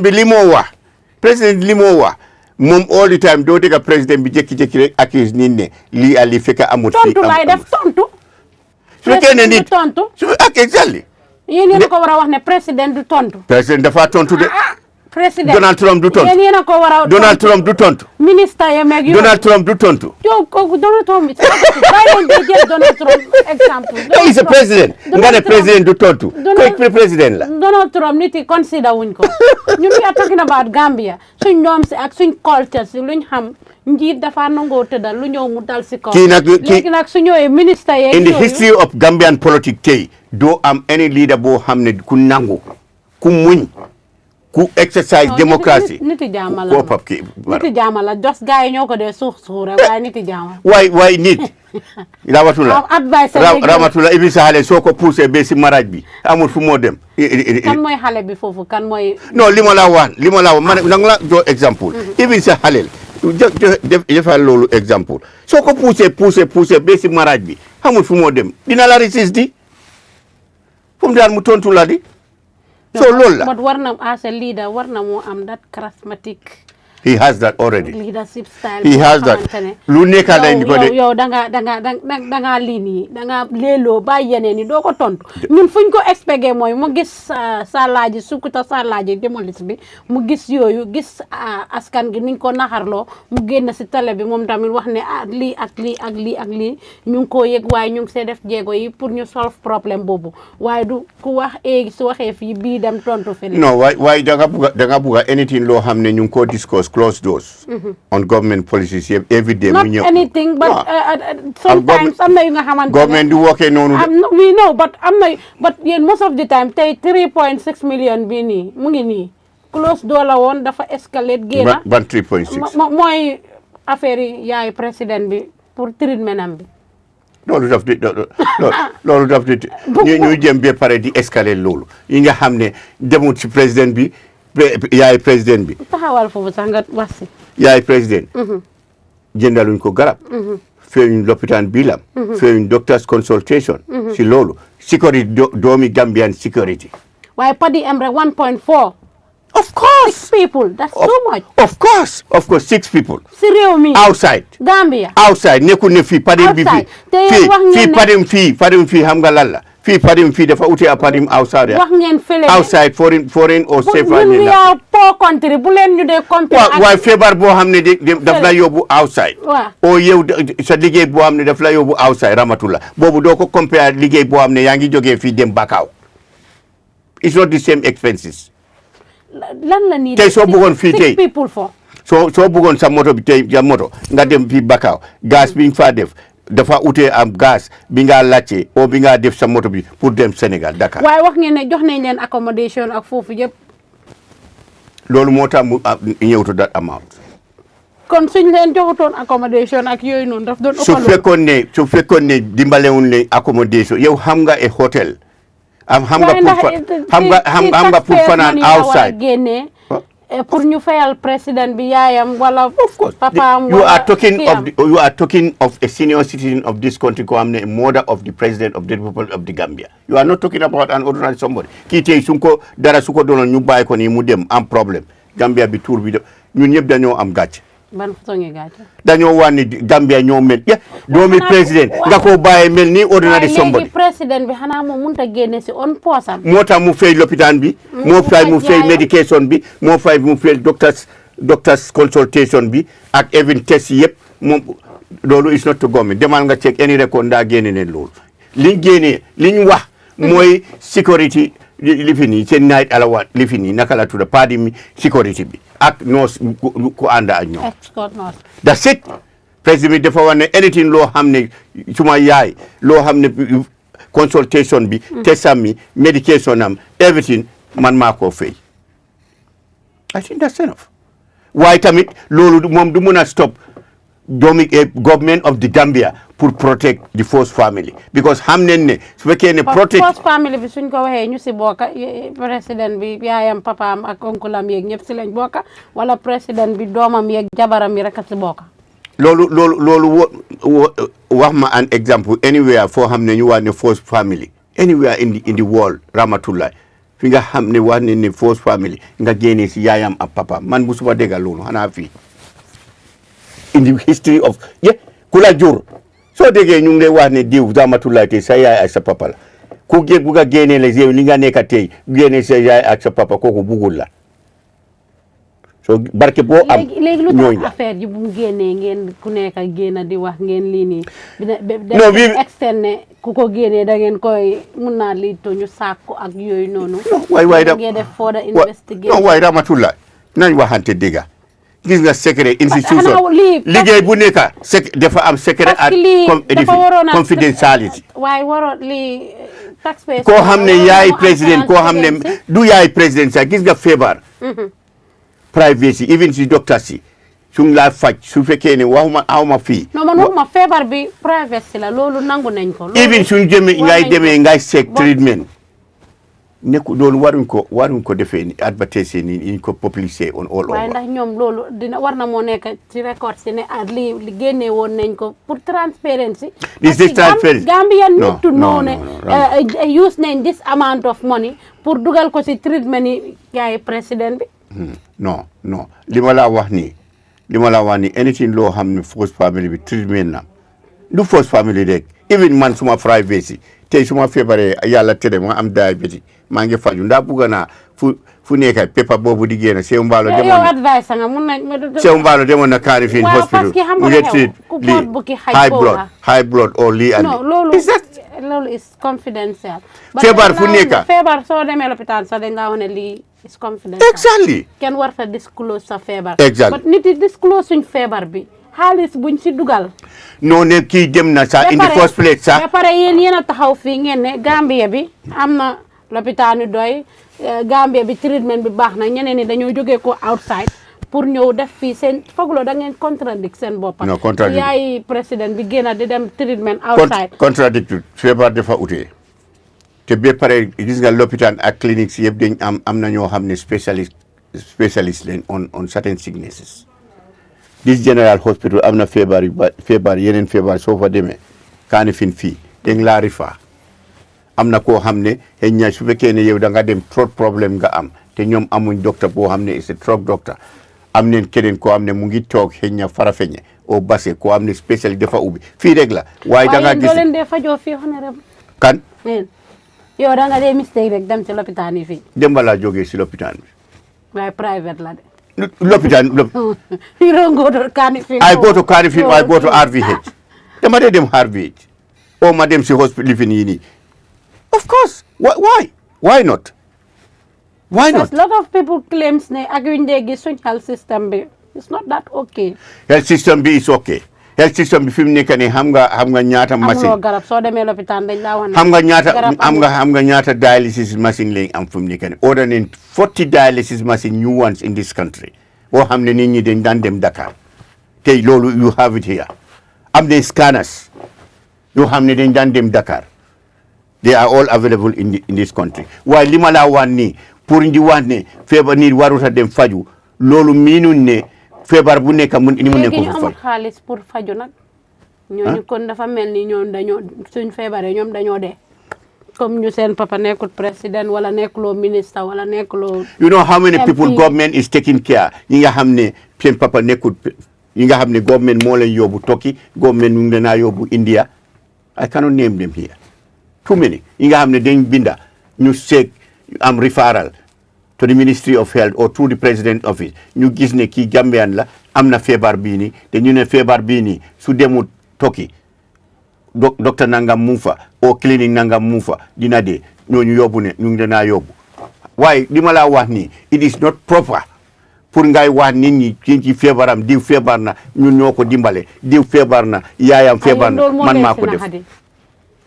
bi li moo wax moom all the time doo dégg président bi jékki-jékki rek accuse nit ne lii ali fekk amut fii tontu lay def tontu su fekkee ne nit tontu su ak exactly yéen ko war a wax ne président du tontu président dafa tontu de président Donald Trump du tontu yéen ko war a Donald Trump du tontu ministre ya meeg yow Donald Trump du tontu yow kooku Donald Trump bàyyi leen de jël Donald Trump exemple he is a president nga ne président du tontu ko président la Donald Trump nit yi consider wuñ ko ñun we are talking about Gambia suñ ñoom si ak suñ culture si luñ xam njiit dafa nangoo tëddal lu ñëw mu dal si kaw léegi nag su ñëwee ministre yeeg in the history of Gambian politics tey doo am any leader boo xam ne ku nangu ku muñ ku exercise democracy niti jaama la jos gars yi ñoo ko dee suux rek waaye niti jaama waay nit ramatula ibi sa xale soo ko poussé ba si maraj bi amul fu moo dem kan mooy xale bi foofu kan mooy non li ma la wax man nang la jox exemple ibi sa xalel defal loolu exemple soo ko poussé ba si maraj bi amul fu moo dem dina la resist di fu mu daal mu tontu la di so loolu la but war na as a leader war na moo am that charismatic he has that already. Leadership style. He has that. Lu nekk lañ ko de. yow danga lii nii danga leeloo bàyyi yeneen yi doo ko tontu ñun fuñ ko expecté mooy mu gis Salaaji Sukuta Salaaji démolis bi mu gis yooyu gis askan gi niñ ko naxarloo mu génn si télé bi moom tamit wax ne lii ak lii ak lii ak lii ñu ngi koo yëg waaye ñu ngi see def jéego yi pour ñu solve problème boobu waaye du ku wax su waxee fii bii dem tontu fii. non waaye danga bugga anything loo xam ne ñu ngi koo discuss close doors on government policies every day mu ñëw. not anything but sometimes am na yu nga xamante ne government du wookee noonu de. we know but am na but yéen most of the time tey 3.6 million bi nii mu ngi nii close door la woon dafa escalate génn ban 3.6 mooy affaire yi yaay président bi pour treatment am bi loolu daf di ñuy jëm ba pare di escalate loolu yi nga xam ne demut ci président bi yaay président bi taxawal foofu sax nga wax si yaay président jëndaluñ ko garab feeñuñ lopitaan bilam feeñuñ doctors consultation si loolu sécurité doomi Gambian security waaye padi am rek 1.4 of course 6 people that's so much of course 6 people si réew mi outside Gambia outside nekkul ne fii padim bi fii padim fii xam nga lan la fii padim fii dafa ute a padim outside wax ngeen fële outside foreign or safe we are poor country bu leen ñu dee compare waaye feebar boo xam ne daf la yóbbu outside o yow sa liggéey boo xam ne daf la yóbbu outside ramatula boobu doo ko compare liggéey boo xam ne yaa ngi jógee fii dem Bakau it's not the same expenses lan la nii tey soo bëggoon fii tey people for soo bëggoon sa moto bi tey sa moto nga dem fii Bakau gaz bi nga faa def dafa ute am gaz bi nga laajte o bi nga def sa moto bi pour dem Sénégal Dakar waaye wax ngeen ne jox nañ leen accommodation ak foofu yëpp loolu moo tax mu ñëwtu that amount kon suñ leen joxutoon accommodation ak yooyu noonu daf doon su fekkoon ne dimbalewuñ leen accommodation yow xam nga e hôtel xam nga pour fanaan outside génne pour ñu fayal président bi yaayam wala papaam you are talking of a senior citizen of this country ko am ne mother of the president of the Republic of the Gambia you are not talking about an ordinary somebody kii tey su ko dara su ko doonoon ñu bàyyi ko nii mu dem am problème Gambia bi tour bi ñun ñëpp dañoo am gàcce ban façon ngi gàcce dañoo wax ni Gambia ñoo mel doomi président nga ko bàyyi mel ni ordinary somebody léegi président bi xanaa moom mënut a génne si on poosam moo tax mu fay lopitaan bi moo fay mu fay médication bi moo fay mu fay doctors consultation bi ak even test yëpp moom loolu is not to government demal nga check any record ndaa génne ne loolu liñ wax mooy sécurité li fi nii seen night alawa li fi nii naka la tudda parti mi sécurité bi ak noos ku ànd ak ñoom that's it président bi dafa wax ne anything loo xam ne suma yaay loo xam ne consultation bi testam mi medication am everything man maa koo fay I think that's enough waaye tamit loolu moom du mun a stop doomi government of the Gambia pour protect the first family because xam nañ ne su fekkee ne protect first family bi suñ ko waxee ñu si bokka président bi yaayam papaam ak onkulam yeeg ñëpp si lañ bokka wala président bi doomam yeeg jabaram yi rek a si bokka loolu wax ma an exemple anywhere foo xam ne ñu wax ne first family anywhere in the world Ramatullah fi nga xam ne wax ne first family nga génnee si yaayam ak papaam man bu suba déggal loolu xanaa fii in the history of ku la jur soo déggee ñu ngi lay wax ne diw Ramatullah tey sa yaay ak sa papa la ku bugg a génnee la yow li nga nekk tey génnee sa yaay ak sa papa kooku bugul la so barke boo am léegi lu tax affaire yi bu mu génnee ngeen ku nekk génn di wax ngeen lii nii non bi externe ne ku ko génnee da ngeen koy mun naa lii to ñu sàkku ak yooyu noonu waay ngeen def further investigation non waay Ramatullah nañ waxante dëgga gis nga secret institution liggéey bu nekk dafa am secret ak confidentiality waaye waroon lii taxpayer koo xam ne yaay président koo xam ne du yaay président sax gis nga feebar privacy even si docteur si suñ laa faj su fekkee ne waxuma fii non man waxuma feebar bi privacy la loolu nangu nañ ko even suñ demee ngay seek treatment nekku loolu waruñ ko defee ni advertise ni ñu ko publier on all over waaye ndax ñoom loolu war na moo nekk ci record si ne li génnee woon nañ ko pour transparency Gambian need to know ne use nañ this amount of money pour dugal ko si treatment yi yaay président bi non li ma la wax ni anything loo xam ne first family bi treatment na du first family rek even man suma privacy tey suma feebaree yàlla tere ma am diabetes maa ngi faju ndaa bugga naa fu nekkay pepper boobu di génn Saihou Mballow demoon yow advice nga mun na Saihou Mballow demoon na Kanifing hospital mu ngi treat high blood or lii and loolu is confidential feebar fu nekka feebar soo demee lopitaan sax dañ laa wax ne lii is confidential exactly kenn war fa disclose sa feebar exactly but nit yi disclose suñ feebar bi xaalis buñ si dugal non ne kii dem na sax in the first place sax ba pare yéen a taxaw fii ngeen ne Gambia bi am na lopitaan yu doy Gambia bi treatment bi baax na ñeneen ñi dañoo jógee ko outside pour ñëw def fii seen fooguloo da ngeen contradict seen bopp. non contradict yaay président bi génn di dem treatment outside. contradict feebar dafa utee te ba pare gis nga lopitaan ak cliniques yëpp dañ am na ñoo xam ne spécialiste leen on certain sicknesses. This general hospital am na feebar yeneen feebar soo fa demee Kanifing fii dañ laa rifa am na koo xam ne xëy na su fekkee ne yow da nga dem trop problème nga am te ñoom amuñ docteur boo xam ne c'est trop docteur am neen keneen koo xam ne mu ngi toog xëy na Farafenni au Basse koo xam ne spécial dafa ubbi fii rek la. waaye da nga gis waaye leen dee fajoo fii honorable kan. yow da nga dee mistake rek dem ci lopitaan yi fii. Demba laa jógee si lopitaan bi. waaye private la de. lopitaan. you don't go to Kanifing. I go to Kanifing I go to RVH. dama dee dem RVH. o ma dem si hospital lifin yi nii. Of course. Why not? Why not? Because a lot of people claims ne ak yuñ dee gis suñ health system bi it's not that okay. Health system bi is okay. Health system bi fi mu nekk nii xam nga ñaata machine. amuloo garab soo demee lopitaan dañ laa wax ne. xam nga ñaata dialysis machine lañ am fi mu nekk nii. order nañ 40 dialysis machine new ones in this country. boo xam ne nit ñi dañ daan dem Dakar. tey loolu you have it here. am nañ scanners. yoo xam ne dañ daan dem Dakar. They are all available in this country. Waaye li ma la wax nii pour di wax ne feebar nit warut a dem faju loolu miinun ne feebar bu nekk mu nekk léegi ko ñu amul xaalis pour faju nag. ñooñu kon dafa mel ni ñoom suñ feebaree ñoom dañoo dee. comme ñu seen papa nekkul président wala nekkuloo ministre wala nekkuloo. You know how many people government is taking care ñi nga xam ne seen papa nekkul ñi nga xam ne government moo leen yóbbu Turkey government mu ngi leen a yóbbu India I cannot name them here. Too many yi nga xam ne dañ binda ñu seek am referral to the Ministry of Health or to the President office ñu gis ne kii Gambian la am na feebar bii nii te ñu ne feebar bii nii su demut Turkey docteur nangam mu fa o clinique nangam mu fa dina dee ñooñu yóbbu ne ñu ngi danaa yóbbu waaye li ma laa wax nii it is not proper pour ngay wax nit ñi ci feebaram diw feebar na ñun ñoo ko dimbale diw feebar na yaayam feebar na man maa ko def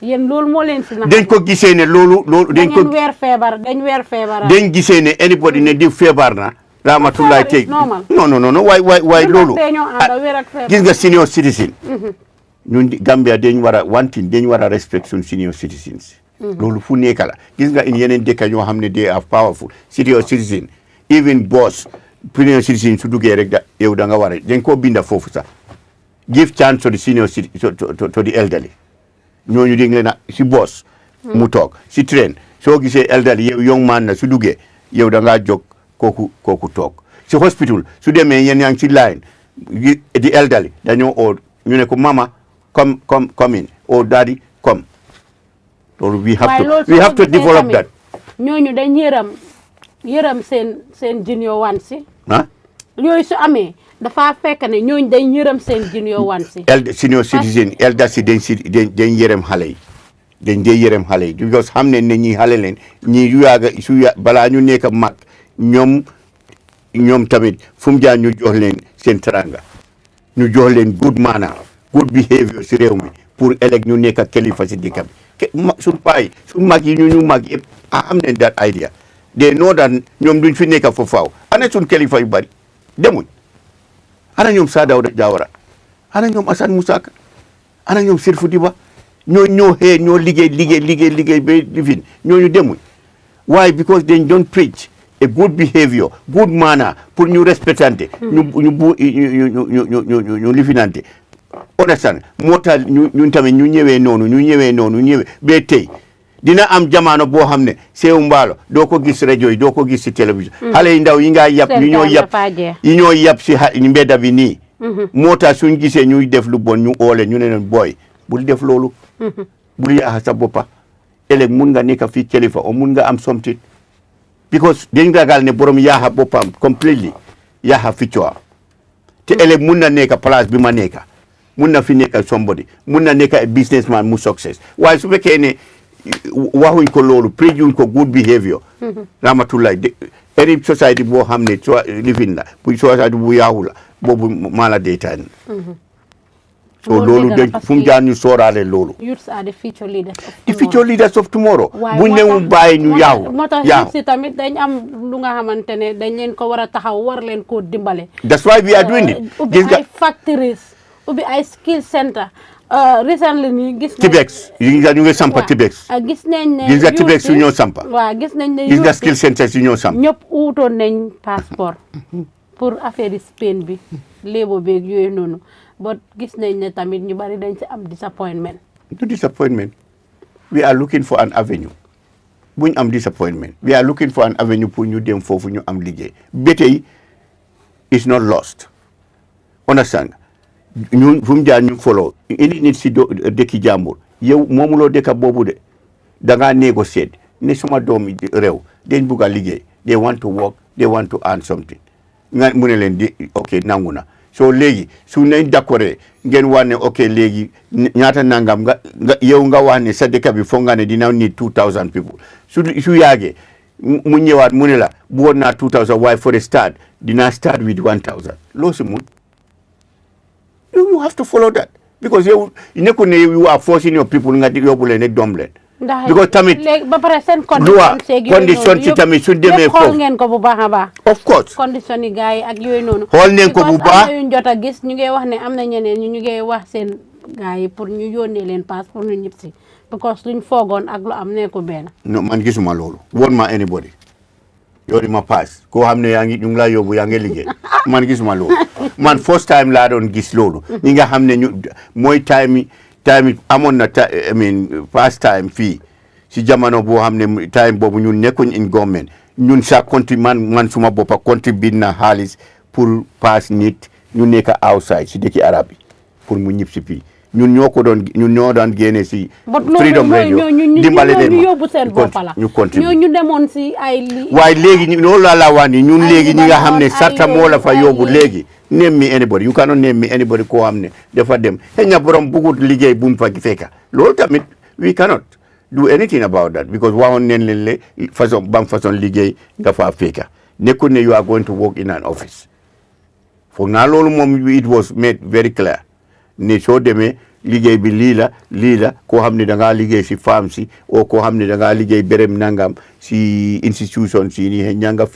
yéen loolu moo leen si dañ ko gisee ne loolu dañ ko weer feebar dañ gisee ne anybody ne diw feebar na rahmatullahi tey non waay loolu gis nga senior citizen ñun Gambia dañ war a wantin dañ war a respect suñ senior citizens loolu fu nekk la gis nga in yeneen dëkk ñoo xam ne they are powerful senior citizen even boss senior citizen su duggee rek yow da nga war a dañ koo binda foofu sax give chance to the senior to the elderly ñooñu dégg leen si boss mu toog si train soo gisee elderly yow young man na su duggee yow da ngaa jóg kooku toog si hospital su demee yéen yaa ngi si line di elderly dañoo oo ñu ne ko mama come in or daddy come loolu we have to develop that ñooñu dañ yërëm seen junior one si yooyu su amee dafa fekk ne ñooñu dañ yërëm seen junior one si senior citizen elder si dañ yërëm xale yi dañ dee yërëm xale yi because xam ne ne ñi xale leen ñi balaa ñu nekk mag ñoom tamit fu mu jaar ñu jox leen seen teranga ñu jox leen good manner good behavior si réew mi pour ëllëg ñu nekk kilifa si dëkk bi suñ paay suñ mag yi ñu mag yëpp am nañ that idea they know that ñoom duñ fi nekk fo faaw ana suñ kilifa yu bari demuñ ana ñoom Saa Dawda Jawara ana ñoom Assane Musaka ana ñoom Sirfu Diba ñoo xëy ñoo liggéey ba lifin ñooñu demuñ why because they don't preach a good behavior good manner pour ñu respectante ñu lifinante understand moo tax ñun tamit ñu ñëwee noonu ba tey dina am jamono boo xam ne Saihou Mballow doo ko gis rajo yi doo ko gis si télévision xale yi ndaw yi nga yab yi ñoo yab si mbedda bi nii moo tax suñ gisee ñuy def lu bon ñu oole ñu ne leen booy bul def loolu bul yaaxa sa boppa ëllëg mun nga nekk fii kilifa o mun nga am something because dañ ragal ne borom yaaxa boppam completely yaaxa ficcoa te ëllëg mun na nekk place bi ma nekk mun na fi nekk somebody mun na nekk businessman mu success waaye su fekkee ne waxuñ ko loolu préjuñ ko good behavior rahmatullah any society boo xam ne lifin la bu society bu yaaxu la boobu mala deytaan so loolu dañ fu mu jaar ñu sooraale loolu youths are the future leaders of tomorrow buñ ne mu bàyyi ñu yaaxu moo tax youths si tamit dañ am lu nga xamante ne dañ leen ko war a taxaw war leen koo dimbale that's why we are doing it ubbi ay factories ubbi ay skill center recently nii gis nañ Tibex ñu ngi sampa Tibex gis nañ ne gis nga Tibex yu ñoo sampa waaw gis nañ ne gis nga skill centers yu ñoo sampa ñëpp uutoon nañ passeport pour affaire yi Spain bi léebo beeg yooyu noonu but gis nañ ne tamit ñu bari dañ ci am disappointment we are looking for an avenue buñ am disappointment we are looking for an avenue pour ñu dem foofu ñu am liggéey ba tey is not lost understand ñun fu mu jaar ñu follow indi nit si dëkki jàmbur yow moomuloo dëkka boobu de da ngaa négocier ne suma doomi réew dañ bugg a liggéey they want to work they want to earn something nga mu ne leen di ok nangu na so léegi su nañ d'accord ngeen wax ne ok léegi ñaata nangam nga yow nga wax ne sa dëkk bi foog nga ne dina need 2000 people su yàggee mu ñëwaat mu ne la bu woon naa 2000 waaye for a start dina start with 1000 loo si mun you have to follow that because yow nekkul ne you are forcing your people nga yóbbu leen ne doom leen because tamit ba pare seen condition ci tamit su demee foofu xool ngeen ko bu baax a baax of course condition yi gars yi ak yooyu noonu xool neen ko bu baax yuñ jot a gis ñu ngi wax ne am na ñeneen ñu ngi wax seen gars yi pour ñu yónnee leen pass pour ñu ñib si because luñ foogoon ak lu am ne ko benn non man gisuma loolu woon ma anybody yoori ma pass koo xam ne yaa ngi ñu ngi laa yóbbu yaa ngi liggéey man gisuma loolu man first time laa doon gis loolu ñi nga xam ne ñu mooy time amoon na I mean past time fii si jamono boo xam ne time boobu ñun nekkuñ in government ñun sa compte man suma boppa compte bi na xaalis pour pass nit ñu nekk outside si dëkki arab yi pour mu ñib si fii ñun ñoo daan génne si Freedom Radio dimbale leen ñu yóbbu seen bopp la ñu continue ñu demoon si ay waaye léegi loolu laa wax ni ñun léegi ñi nga xam ne sarta moo la fa yóbbu léegi name me anybody you cannot name me anybody koo xam ne dafa dem xëy na borom bugut liggéey bu mu fa fekka loolu tamit we cannot do anything about that because waxoon neen leen le façon liggéey nga faa fekka nekkul ne you are going to work in an office foog naa loolu moom it was made very clear ne soo demee liggéey bi lii la koo xam ne da ngaa liggéey si farm si o koo xam ne da ngaa liggéey berem nangam si institution si ni ña nga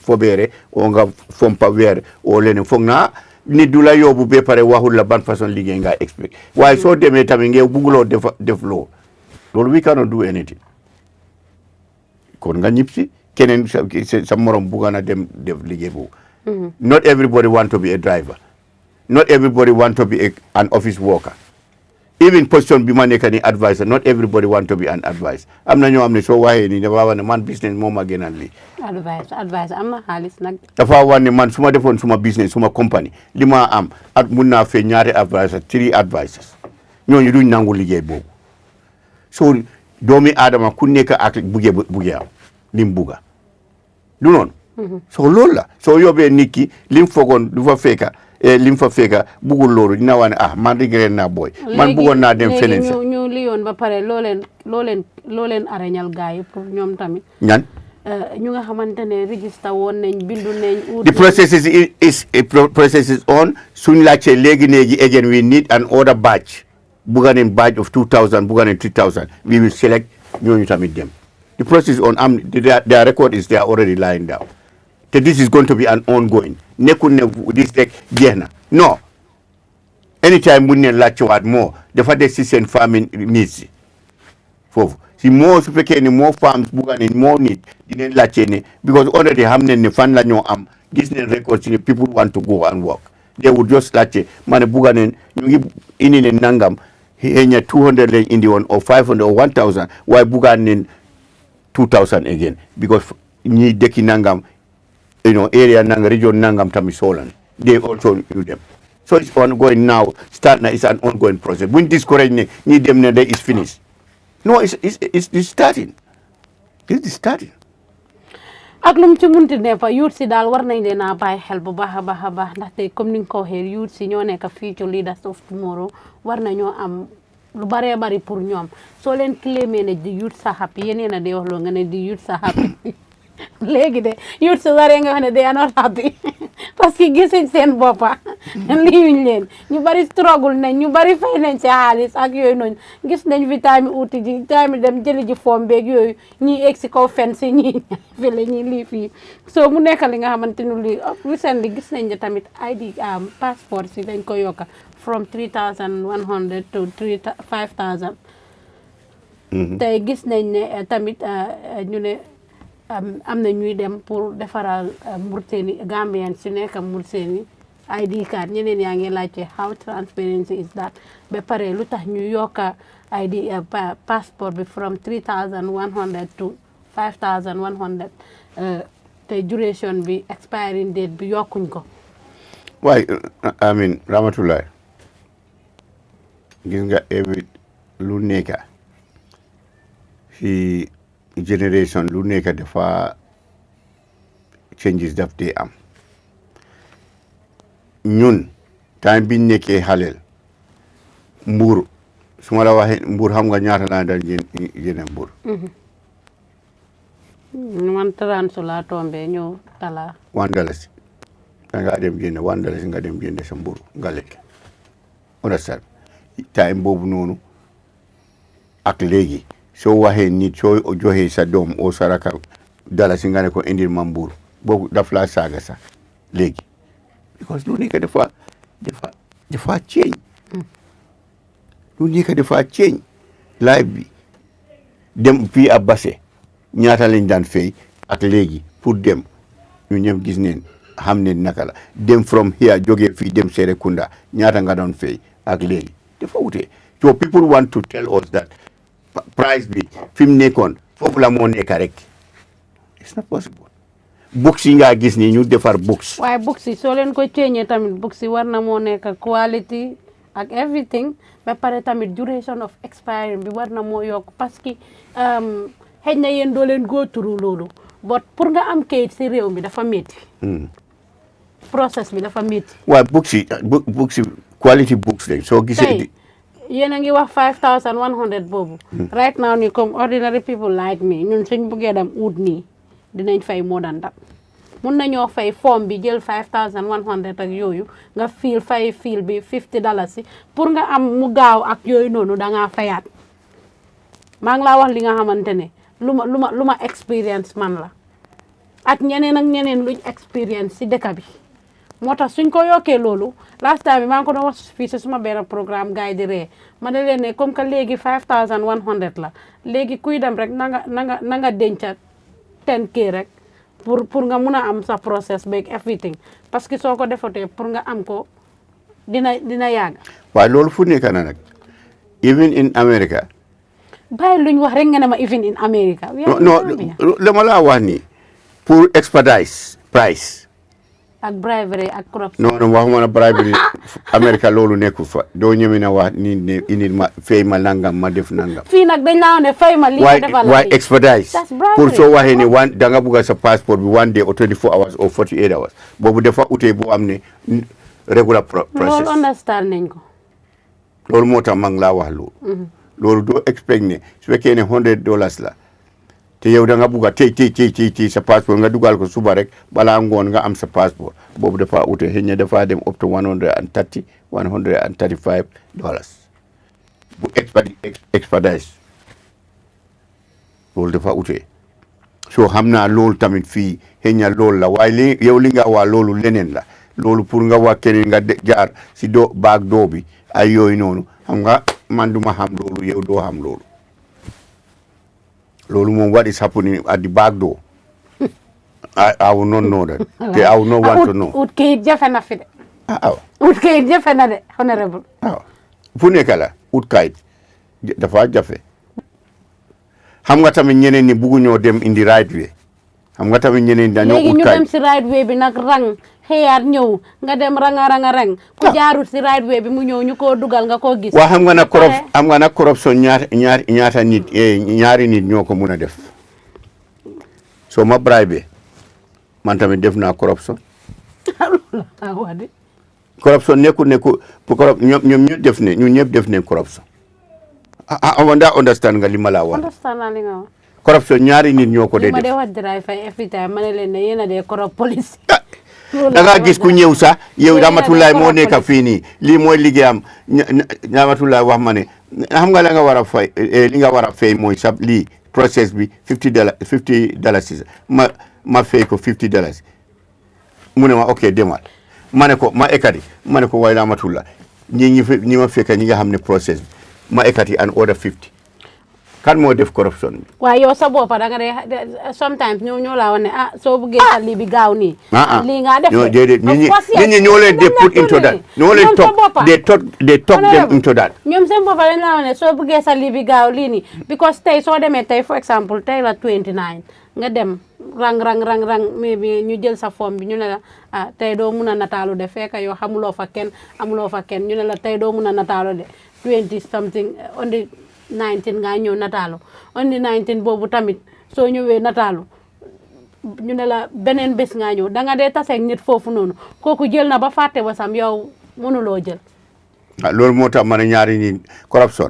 fobeere o nga fompa weer o leneen foog naa nit du la yóbbu ba pare waxul la ban façon liggéey nga expect waaye soo demee tamit ngeen bugguloo def loolu we cannot do anything kon nga ñib si keneen sa morom bugga na dem def liggéey boobu not everybody want to be a driver not everybody want to be an office worker even position bi ma nekk ni advisor not everybody want to be an advisor am na ñoo xam ne soo waxee ni dafa wax ne man business moo ma gënal lii advisor am na xaalis nag dafa wax ne man su ma defoon suma business suma company li ma am at mun naa fee ñaari advisor 3 advisors ñooñu duñ nangu liggéey boobu so doomi aadama ku nekk ak buggee am lim bugga du noonu so loolu la soo yóbbee nit ki lim foogoon du fa fekka lim fa fekka bugul loolu dina wax ne man regret naa booy man buggoon naa dem feneen sa ñu liyoon ba pare loo leen arañal gars yi pour ñoom tamit ñan ñu nga xamante ne register woon nañ bindu nañ the process is on suñ laajte léegi again we need an order batch bugga neen batch of 2000 bugga neen 3000 we will select ñooñu tamit dem the process is on their record is there already lying down te this is going to be an ongoing nekkul ne this rek jeex na non anytime bu ne laajte waat moo dafa des si seen famille needs foofu si moo su fekkee ne moo farms bugga ne moo nit dineen laajte ne because already xam ne ne fan la ñoo am gis neen record si ne people want to go and work they would just laajte ma ne bugga neen ñu ngi indi ne nangam henya 200 lañ indi woon or 500 or 1000 waaye bugaan neen 2000 again because ñi dëkki nangam area nangam region nangam tamit solan they also do them. So it's ongoing now. It's an ongoing process. When discourage ni dem ne day is finished. No, it's starting. It's starting. ak lu mu ci munti ne fa youth si daal war nañ leen a bàyyi xel bu baax a baax a baax ndaxte comme ni nga ko waxee youth si ñoo nekk future leaders of tomorrow war nañoo am lu baree bari pour ñoom soo leen claimé ne di youth sa happy yeneen a di wax loo nga ne di youth sa happy léegi de youth su waree nga wax ne they are not happy parce que gisuñ seen boppa liiwuñ leen ñu bari struggle nañ ñu bari fay nañ ci xaalis ak yooyu noonu gis nañ fi time uti ji time dem jëli ji foom beeg yooyu ñii egg si kaw fen si ñii fi la ñii lii fii so mu nekk li nga xamante ni lii recently gis nañ ne tamit ID passeport si dañ ko yokka from 3100 to 5000 tey gis nañ ne tamit ñu ne am na ñuy dem pour defaral Mauritanie Gambien si nekk Mauritanie ID card ñeneen yaa ngi laajte how transparency is that ba pare lu tax ñu yokka ID passport bi from 3100 to 5100 te duration bi expiring date bi yokkuñ ko. waaye amin Ramatulaay gis nga lu nekka fi generation lu nekk dafa changes daf dee am ñun time biñ nekkee xaleel mbuur su ma la waxee mbuur xam nga ñaata laa daan jënd mbuur man taraan su laa tombé ñëw tala $1 nga dem jënd $1 nga dem jënd sa mbuur nga lekk understand time boobu noonu ak léegi soo waxee nit soo joxee sa doom o sa raka dalasi nga ne ko indil ma mbuur boobu daf laa saaga sax léegi because lu nekk dafa change lu nekk dafa change life bi dem fii a base ñaata lañ daan fay ak léegi pour dem ñu ñëpp gis neen xam ne naka la dem from here jógee fii dem Serekunda ñaata nga doon fay ak léegi dafa wute so people want to tell us that price bi fi mu nekkoon foofu la moo nekk rek it's not possible books yi nga gis ni ñu defar books waaye books yi soo leen ko ceeñee tamit books yi war na moo nekk quality ak everything ba pare tamit duration of expiring bi war na moo yokk parce que xëy na yéen doo leen go through loolu but pour nga am kayit si réew mi dafa métti process bi dafa métti waaye books yi quality books lañ soo gisee yéen a ngi wax 5100 boobu right now ni comme ordinary people like me ñun suñ buggee dem ut nii dinañ fay more than that mun nañoo fay form bi jël 5100 ak yooyu nga fay bi $50 si pour nga am mu gaaw ak yooyu noonu da ngaa fayaat maa ngi laa wax li nga xamante ne lu ma experience man la ak ñeneen luñ experience si dëkk bi moo tax suñ ko yokkee loolu last time bi maa ngi ko doon wax fii si suma benn programme gars yi di ree ma ne leen ne comme que léegi 5100 la léegi kuy dem rek na nga denca 10K rek pour nga mun a am sa process beeg everything parce que soo ko defatee pour nga am ko dina yàgg. waaye loolu fu nekk na nag even in America. bàyyi luñ wax rek nga ne ma even in America. non dama laa wax ni pour expedite price. ak bribery ak corruption. non waxuma na bribery America loolu nekkul fa doo ñëwee na wax ni ne indil ma fay ma nangam ma def nangam. fii nag dañ laa ne fay ma lii ma defal la waaye expedite pour soo waxee ne da nga bugg sa passeport bi 1 day or 24 hours or 48 hours boobu dafa utee bu am ne regular process. loolu understand nañ ko. loolu moo tax maa ngi laa wax loolu. loolu doo expect ne su fekkee ne $100 la. te yow da nga bugg a tey sa passeport nga dugal ko suba rek balaa ngoon nga am sa passeport boobu dafa ute xëy na dafa dem up to $135 bu expedite loolu dafa ute soo xam naa loolu tamit fii xëy na loolu la waaye yow li nga wax loolu leneen la loolu pour nga wax keneen nga jaar si baag doo bi ay yooyu noonu xam nga man duma xam loolu yow doo xam loolu. loolu moom what is happening at the back door I will not know that. I will not want to know. ut kayit jafe na fi de. waaw ut kayit jafe na de honorable. waaw fu nekk la. ut kayit dafa jafe xam nga tamit ñeneen ni buggu ñoo dem indi right way xam nga tamit ñeneen dañoo léegi ut ñu kayit dem si right way bi nag rang xëyaat ñëw nga dem rang ku jaarut si right way bi mu ñëw ñu koo dugal nga koo gis. waa xam nga nag corruption ñaata nit ñaari nit ñoo ko mun a def soo ma bribe man tamit def naa corruption. corruption nekkul ñoom ñëpp def ne ñun ñëpp def ne corruption. ndaa understand nga li ma laa wax. understand naa li nga wax. corruption ñaari nit ñoo ko dee def. ma de wax dara fay every time ma ne leen ne yéen a dee corrupt police. da ngaa gis ku ñëw sax yow Ramatulaay moo nekk fii nii lii mooy liggéeyam Ramatulaay wax ma ne xam nga la nga war a fay li nga war a fay mooy sa lii process bi $50 ma fay ko $50 mu ne ma ok demal ma ne ko ma ekkati ma ne ko waaye Ramatulaay ñi ma fekk ñi nga xam ne process bi ma ekkati an order 50 kan moo def corruption bi. waaw yow sa bopp da nga de sometimes ñoo laa wax ne soo buggee sa lii bi gaaw nii. lii nga def de déedéet nit ñi ñoo leen de put into that. ñoo leen they talk them into that. ñoom seen bopp dañ laa wax ne soo buggee sa lii bi gaaw lii nii because tey soo demee tey for example tey la 29 nga dem rang maybe ñu jël sa forme bi ñu ne la tey doo mun a nataalu de fekk yow xamuloo fa kenn amuloo fa kenn ñu ne la tey doo mun a nataalu de 20 something on the 19 nga ñëw nataalu on the 19 boobu tamit soo ñëwee nataalu ñu ne la beneen bés nga ñëw da nga dee taseeg nit foofu noonu kooku jël na ba fàtte wasam yow mënuloo jël. loolu moo tax ma ne ñaari nit corruption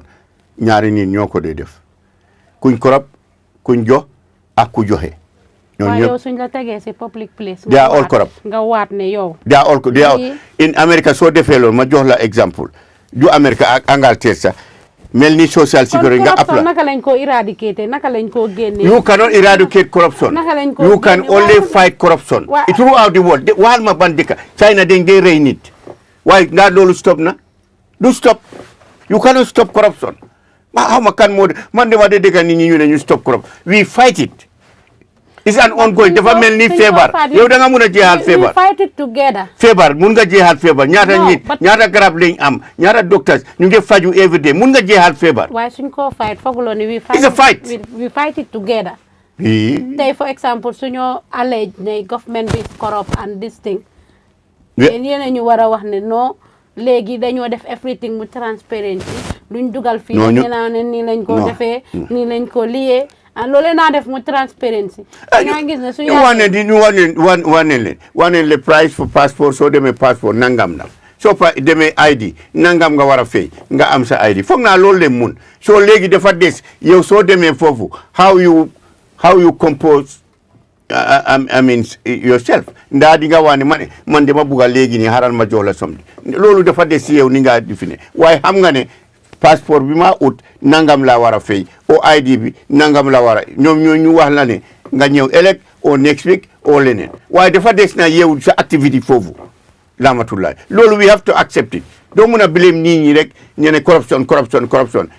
ñaari nit ñoo ko dee def kuñ corrupt kuñ jox ak ku joxe. ñooñu ñëpp yow suñ la tegee si public place. they are all corrupt. nga waat ne yow. they are all in America soo defee loolu ma jox la exemple du America ak Angleterre sax. mel ni social security nga apply. naka lañ ko eradicate naka lañ ko génne. you cannot eradicate corruption. naka lañ ko you can only fight corruption. throughout the world waxal ma ban dëkk China dañ dee rey nit waaye ndax loolu stop na du stop you cannot stop corruption xaw ma kan moo man dama de dëkk nit ñi ñu ne ñu stop corruption we fight it. it's an ongoing dafa mel ni feebar yow da nga mun a jeexal feebar. we fight it together. feebar mun nga jeexal feebar ñaata nit ñaata garab lañ am ñaata doctors ñu ngi faju every day mun nga jeexal feebar. waaye suñ ko fight fooguloo ni we fight. it's a fight. we fight it together. tey for example suñoo allege ne government bi corrupt and this thing. yéen ñu war a wax ne non léegi dañoo def everything mu transparency duñ dugal fii. non ne nii lañ ko defee. nii lañ ko liyee. loolu naa def mu transparency. nga gis ne suñu wane le price for passport soo demee passeport nangam na soo demee ID nangam nga war a fay nga am sa ID foog naa loolu leen mun soo léegi dafa des yow soo demee foofu how you compose I mean yourself ndaa di nga wax ne man dama bugg a léegi nii xaral ma jox la somdi loolu dafa des si yow ni nga difine waaye xam nga ne passeport bi ma ut nangam la war a fay o ID bi nangam la war a ñoom ñu wax la ne nga ñëw ëllëg o next week o leneen waaye dafa des na yow sa activité foofu Ramatulaay loolu we have to accept it doo mun a blame nit ñi rek ñu ne corruption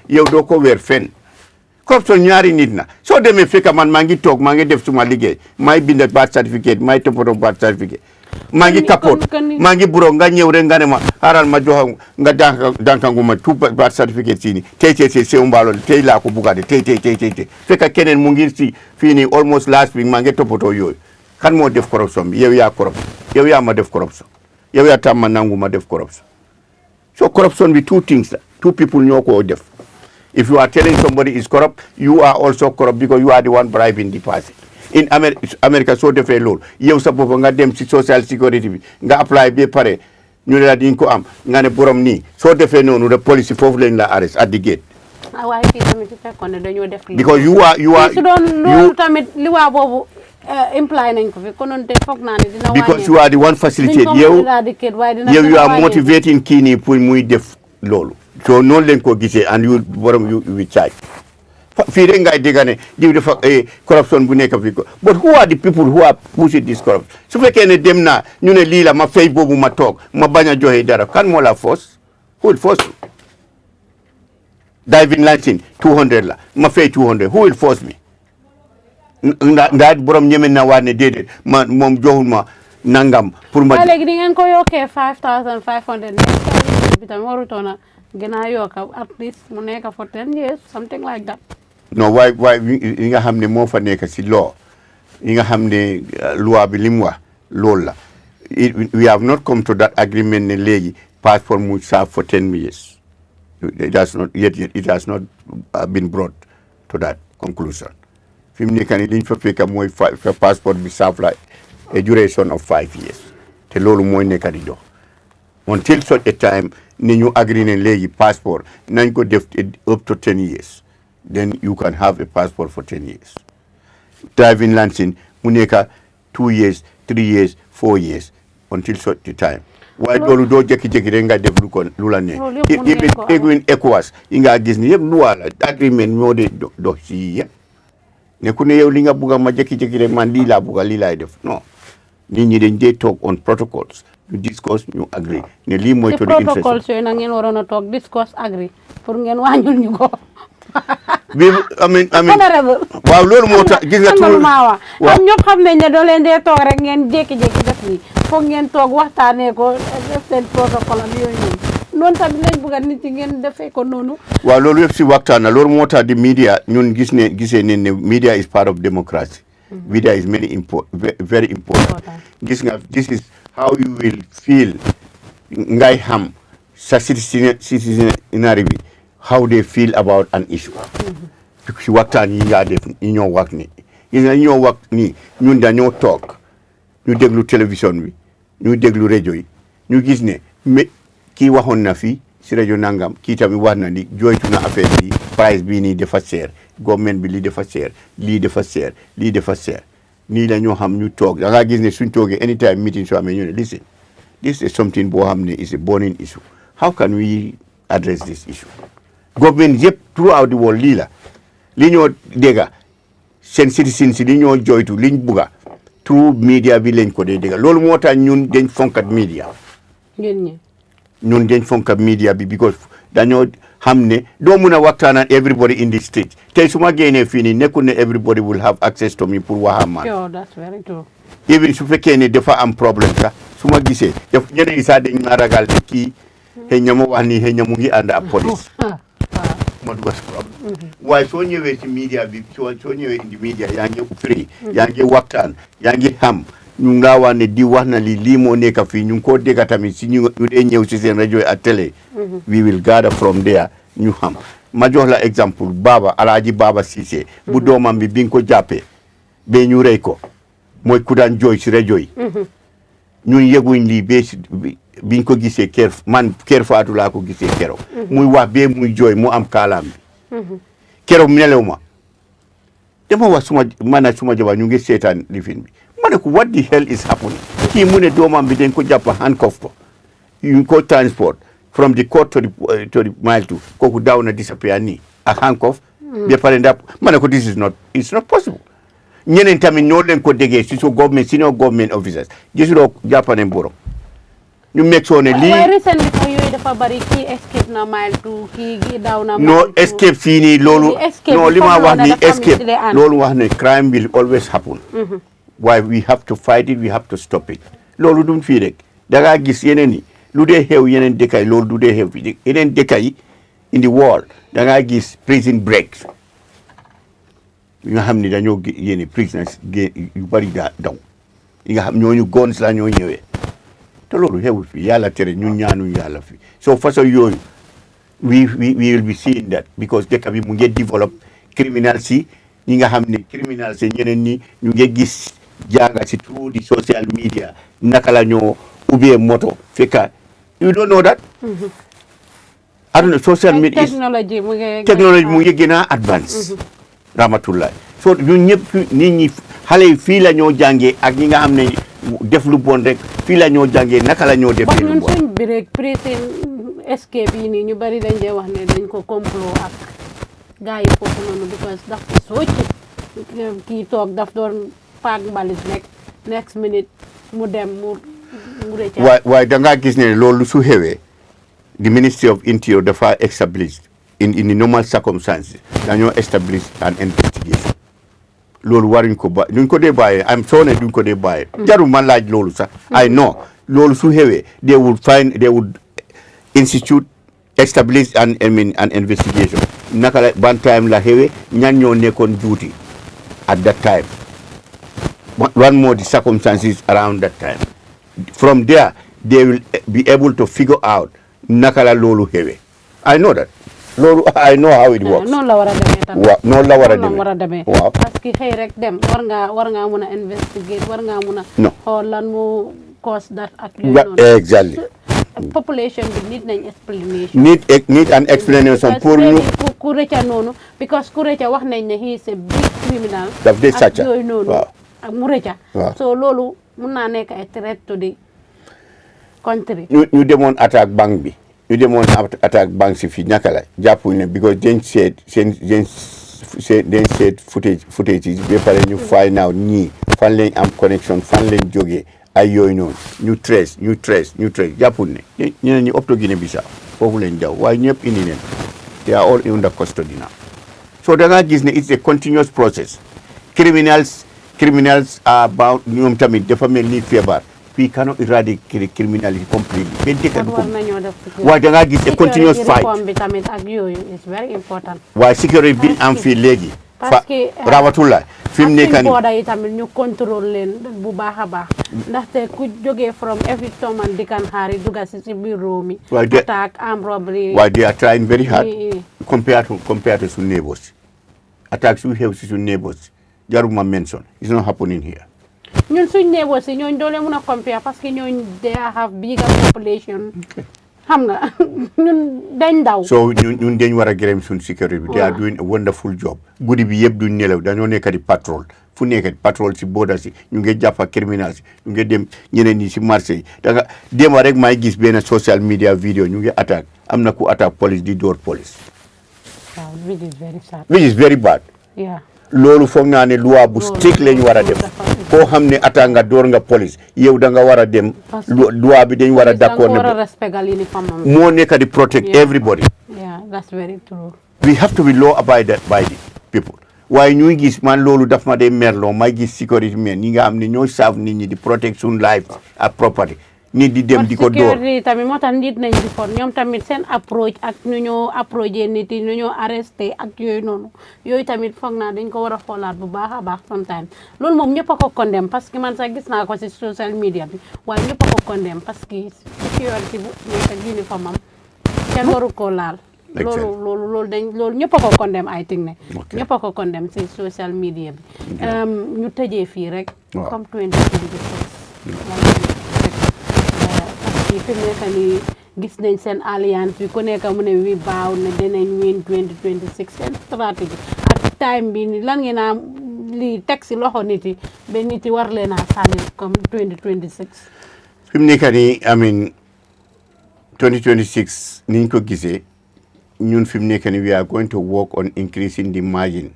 yow doo ko weer fenn corruption ñaari nit na soo demee fekk man maa ngi toog maa ngi def suma liggéey maay bind birth certificate maay toppatoo birth certificate maa ngi kapoot maa ngi buro nga ñëw rek nga ne ma xaaral ma jox nga dankangu ma tout birth certificate si ni tey Saihou Mballow tey laa ko bugga de tey fekk keneen mu ngi si fii nii almost last week maa ngi toppatoo yooyu kan moo def corruption bi yow yaa corruption yow yaa ma def corruption yow yaa tam ma nangu ma def corruption so corruption bi two things la two people ñoo ko def if you are telling somebody is corrupt you are also corrupt because you are the one bribing the person in America soo defee loolu yow sa bopp nga dem si social security bi nga apply ba pare ñu ne la di nga ko am nga ne borom nii soo defee noonu de police foofu lañ la arrest at the gate. waaye fii tamit su fekkoon ne dañoo def. because you are su doon loolu tamit li waa boobu imply nañ ko fi konoon te foog naa ne dina wàññeeku. because you are the one facilitate yow you are motivating kii nii pour muy def loolu. so noonu leen ko gisee and you borom you charge. fii rek ngay dégg ne diw dafa corruption bu nekk fii ko but who are the people who are pushing this corruption su fekkee ne dem naa ñu ne lii la ma fay boobu ma toog ma bañ a joxe dara kan moo la force who will force you driving license 200 la ma fay 200 who will force me ndaa borom ñeme na waat ne déedéet ma moom joxul ma nangam pour ma léegi di ngeen ko yokkee 5500 bi tam warutoon a gëna yokka at least mu nekk for 10 years something like that. No, why yi nga xam ne moo fa nekk si law yi nga xam ne loi bi li mu wax loolu la we have not come to that agreement ne léegi passport mu serve for 10 years. It has not been brought to that conclusion. Fi mu nekk nii liñ fa fekk mooy passport bi serve like a duration of 5 years te loolu mooy nekk di dox until such a time ne ñu agree ne léegi passport nañ ko def up to 10 years then you can have a passport for 10 years. Driving license mu nekk 2 years 3 years 4 years until such a time. waaye loolu doo jékki-jékki rek nga def lu la ne even ECOWAS yi nga gis ni yëpp loi la agreement ñoo de dox si yëpp ne ku ne yow li nga bugga ma jékki-jékki rek man lii laa bugga lii laay def non nit ñi dañ dee toog on protocols ñu discuss ñu agree ne lii mooy to the interest protocols yooyu nag ngeen waroon a toog discuss agree pour ngeen wàññul ñu ko bi amin waaw loolu moo tax gis nga tuur maa wax am ñëpp xam nañ ne doo leen dee toog rek ngeen jékki-jékki def lii foog ngeen toog waxtaanee ko def seen protocole am yooyu noonu tamit lañ bëgg a nit yi ngeen defee ko noonu waaw loolu yëpp si waxtaan na loolu moo tax di media ñun gisee ne media is part of democracy media is very important gis nga this is how you will feel ngay xam sa citizenry bi how they feel about an issue si waxtaan yi nga def yi ñoo wax ni gis nga ñoo wax ni ñun dañoo toog ñu déglu télévision bi ñu déglu rajo yi ñu gis ne kii waxoon na fii si rajo nangam kii tamit wax na ni jooytu na affaire bi price bii nii dafa seer government bi lii dafa seer lii dafa seer lii dafa seer nii la ñoo xam ñu toog da ngaa gis ne suñ toogee anytime meeting soo amee ñu ne listen this is something boo xam ne is a burning issue how can we address this issue government yëpp throughout the world lii la li ñoo dégga seen citizens si li ñoo joytu liñ bugga through media bi lañ ko dee dégga loolu moo tax ñun dañ fonkat media ñun dañ fonkat media bi because dañoo xam ne doo mun a waxtaan ak everybody in the state tey su ma génnee fii nii nekkul ne everybody will have access to me pour wax man that's very true even su fekkee ne dafa am problème sax su ma gisee daf ñeneen yi sax dañ ma ragal te kii xëy na ma wax nii xëy na mu ngi ànd ak police ma dugal si problème waaye soo ñëwee ci media bi soo ñëwee indi media yaa ngi free yaa ngi waxtaan yaa ngi xam ñu ngi laa wax ne di wax na lii moo nekk fii ñu ngi koo dégg tamit si ñu dee ñëw si seen rajo ak télé we will gather from there ñu xam ma jox la exemple Alaaji Baba Cissé bu doomam bi nga ko jàppee ba ñu rey ko mooy ku daan jooy si rajo yi ñun yëguñ lii biñ ko gisee kër Faatu laa ko gisee keroog muy wax bee muy jooy mu am kaalaam bi keroog nelew ma dama wax suma jabar ñu ngi seetaan lifin bi ma ne ko what the hell is happening kii mu ne doomam bi dañ ko jàpp handcuff ko ñu ko transport from the court to the mile two kooku daaw na disappear nii ak handcuff ba pare ma ne ko this is not possible ñeneen tamit ñoo leen ko déggee si senior government officers gisuloo jàppane borom ñu meg soo ne lii recently sax yooyu dafa bari kii escape na mile two kii daaw na no escape fii nii loolu non li ma wax ni escape loolu wax ne crime will always happen why we have to fight it we have to stop it loolu duñ fii rek da ngaa gis yeneen yi lu dee xew yeneen dëkk yi loolu du dee xew fii yeneen dëkk yi in the world da ngaa gis prison breaks yi nga xam ne dañoo yéene prisoners yu bari daw yi nga xam ñooñu guns la ñoo ñëwee te loolu xewul fi yàlla tere ñun ñaanuñ yàlla fi so façon yooyu we will be seeing that because dëkk bi mu ngi develop criminal si ñi nga xam ne criminal si ñeneen ñi ñu ngi gis jànga si through the social media naka la ñoo ubbee moto fekka you don't know that aduna social media technology mu ngi gën a advance rahmatullah so ñun ñëpp nit ñi xale yi fii la ñoo jàngee ak ñi nga xam ne def lu bon rek fii la ñoo jàngee naka la ñoo defee lu bon suñ break prison escape yi nii ñu bari dañ dee wax ne dañ ko complot ak gars yi foofu noonu because daf ko socci kii toog daf doon paak mbalit nekk next minute mu dem mu rëcc waaye da ngaa gis ne loolu su xewee the Ministry of Interior dafa establish in the normal circumstances dañoo establish an investigation loolu waruñ ko duñ ko dee bàyyee am soo ne duñ ko dee bàyyee jarul ma laaj loolu sax I know loolu su xewee they would institute establish an investigation naka la ban time la xewe ñan ñoo nekkoon duty at that time one more the circumstances around that time from there they will be able to figure out naka la loolu xewe I know that loolu I know how it works noonu la war a demee tamit waaw noonu la war a demee waaw parce que xëy rek dem war ngaa mun a investigate war ngaa mun a xool lan mu cause that ak yooyu noonu exactly population bi need nañ explanation need an explanation pour ñu ku rëcca noonu because ku rëcca wax nañ ne he is a big criminal daf dee sàcca ak yooyu noonu ak mu rëcca so loolu mun naa nekk ay threat to the country ñu demoon attaque banque bi ñu demoon attaque banque si fii ñaka la jàppuñ ne because dañ seet footage yi ba pare ñu find out ñii fan lañ am connection fan lañ jógee ay yooyu noonu ñu trace jàppuñ ne ñeneen ñi opto Guinée Bissau foofu lañ daw waaye ñëpp indi leen they are all under custody now so da ngaa gis ne it's a continuous process criminals are about ñoom tamit dafa mel ni feebar we cannot eradicate criminality completely benn dëkk bi waaye da ngaa gis a continuous fight bi tamit ak yooyu is very important waaye sécurité bi am fii léegi parce que rabatullah fi mu nekk nii booda yi tamit ñu contrôle leen bu baax a baax ndaxte ku jógee from every tom and dikan xaari duga si biir réew mi attack armed robbery waaye they are trying very hard compared to su neighbors attack su xew si su neighbors jaruma mention it's not happening here ñun suñ neighbors yi ñooñ doole mun a compare parce que ñooñ they have bigger population xam nga ñun dañ daw so ñun dañ war a gërëm suñ sécurité bi they are doing a wonderful job guddi bi yëpp duñ nelaw dañoo nekk di patrol fu nekk di patrol si border si ñu ngi jàppa criminal si ñu ngi dem ñeneen ñi si marché yi danga démba rek maay gis benn social media video ñu ngi attaque am na ku attaque police di door police which is very bad loolu foog naa ne loi bu strict lañ war a def koo xam ne attaque nga door nga police yow da nga war a dem loi bi dañ war a d'accord ne moo nekk di protect everybody that's very true we have to be law abided by the people waaye ñuy gis man loolu daf ma dee merloo may gis sécurité men ñi nga xam ne ñooy saaf nit ñi di protect suñ life ak property nit di dem di ko door sécurité tamit moo tax nit nañ di for ñoom tamit seen approche ak ñu ñoo approché nit yi ñu ñoo arrêté ak yooyu noonu yooyu tamit foog naa dañ ko war a xoolaat bu baax a baax sometimes loolu moom ñëpp a ko condemn parce que man sax gis naa ko si social media bi waaye ñëpp a ko condemn parce que sécurité bu nekk ak uniforme am kenn waru koo laal loolu ñëpp a ko condemn I think ne ñëpp a ko condemn si social media bi ñu tëjee fii rek comme 2026 fi mu nekk nii gis nañ seen alliance bi ku nekk mu ne wi baaw ne dinañ win 2026 seen stratégie ak time bi ni lan ngeen a lii teg si loxo nit yi ba nit yi war leen a sànni comme 2026 fi mu nekk nii amin 2026 niñ ko gisee ñun fi mu nekk nii we are going to work on increasing the margin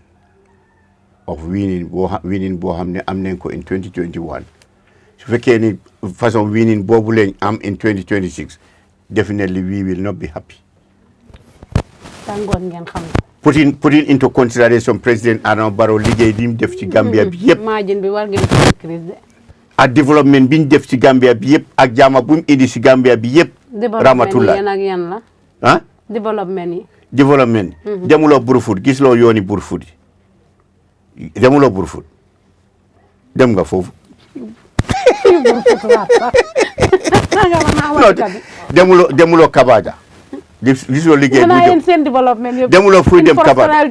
of winning boo xam ne am nañ ko in 2021 su fekkee ni façon winning boobu lañ am in 2026 definitely we will not be happy. tàngoor ngeen xam. putting into consideration président Adama Barrow liggéey bi mu def ci Gambia bi yëpp. margin bi war ngeen ko increase de. ak développement bi ñu def ci Gambia bi yëpp ak jaama bu mu indi ci Gambia bi yëpp. Ramatullah développement yi yan la. ah. développement yi. développement. demuloo Burfoot gisuloo yooni Burfoot yi demuloo Burfoot dem nga foofu. demuloo Kabaja gisoo liggéey bu jëm demuloo fuy dem Kabaja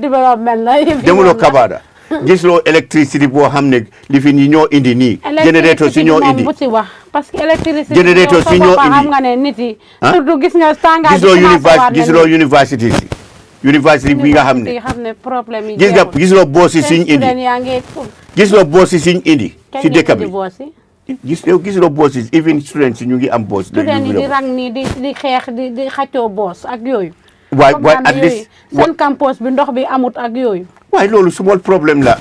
demuloo Kabaja gisoo électricité boo xam ne li fi ñi ñoo indi nii générateur si ñoo indi parce que électricité générateur si ñoo indi xam nga ne nit yi surtout gis nga tàngaay gisoo université si université bi nga xam ne gisoo boos yi suñ indi gisoo boos yi suñ indi si dëkk bi gisoo boos yi even students yi ñu ngi am boos students yi di rang nii di xeex di xaccoo boos ak yooyu waaye at least seen campus bi ndox bi amut ak yooyu waaye loolu small problème la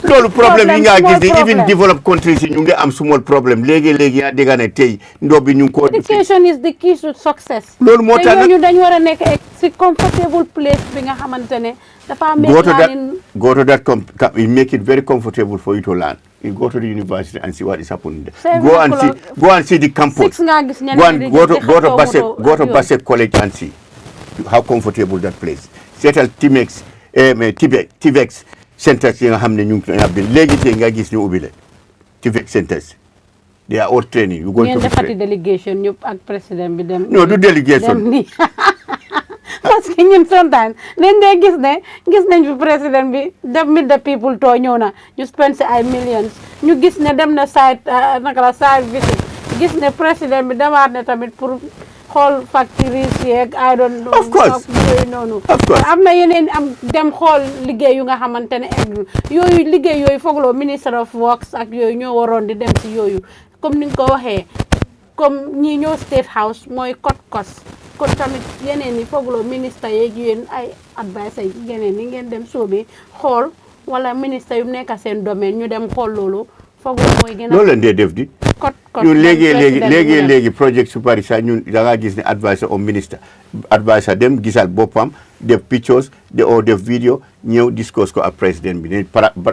loolu problème yi nga gis ni even developed countries yi ñu ngi am small problème léegi yaa dégg ne tey ndox bi ñu ngi ko education is the key to success loolu moo tax ñu dañ war a nekk si comfortable place bi nga xamante ne dafa go to that make it very comfortable for you to learn You go to the university and see what is happening there. 7 Go and see the campus. Go to Basse College and see how comfortable that place. Settle TVEX centers yi nga xam ne ñu ngi have been léegi tey nga gis ñu ubbi leen TVEX centers. They are all training. You go to defati delegation ñëpp ak président bi dem. No, du delegation. Parce que ñun sometimes dañ dee gis nañ fi président bi dem meet the people too ñëw na ñu spend si ay millions ñu gis ne dem na site visit gis ne président bi demaat ne tamit pour xool factories yeeg I don't know. Of course. Noonu. Am na yeneen am dem xool liggéey yu nga xamante ne yooyu liggéey yooyu foogloo minister of works ak yooyu ñoo waroon di dem si yooyu comme ni nga ko waxee comme ñi ñoo state house mooy kos kon tamit yeneen yi foogloo ministre yeeg yéen ay advice ay yeneen yi ngeen dem sóobi xool wala ministre yu nekk seen domaine ñu dem xool loolu foogloo mooy gën a loolu leen dee def di ñun léegi projet su bari sax ñun da ngaa gis ne advisor au ministre advisor dem gisal boppam def pictures def vidéo ñëw discours ko ak président bi ne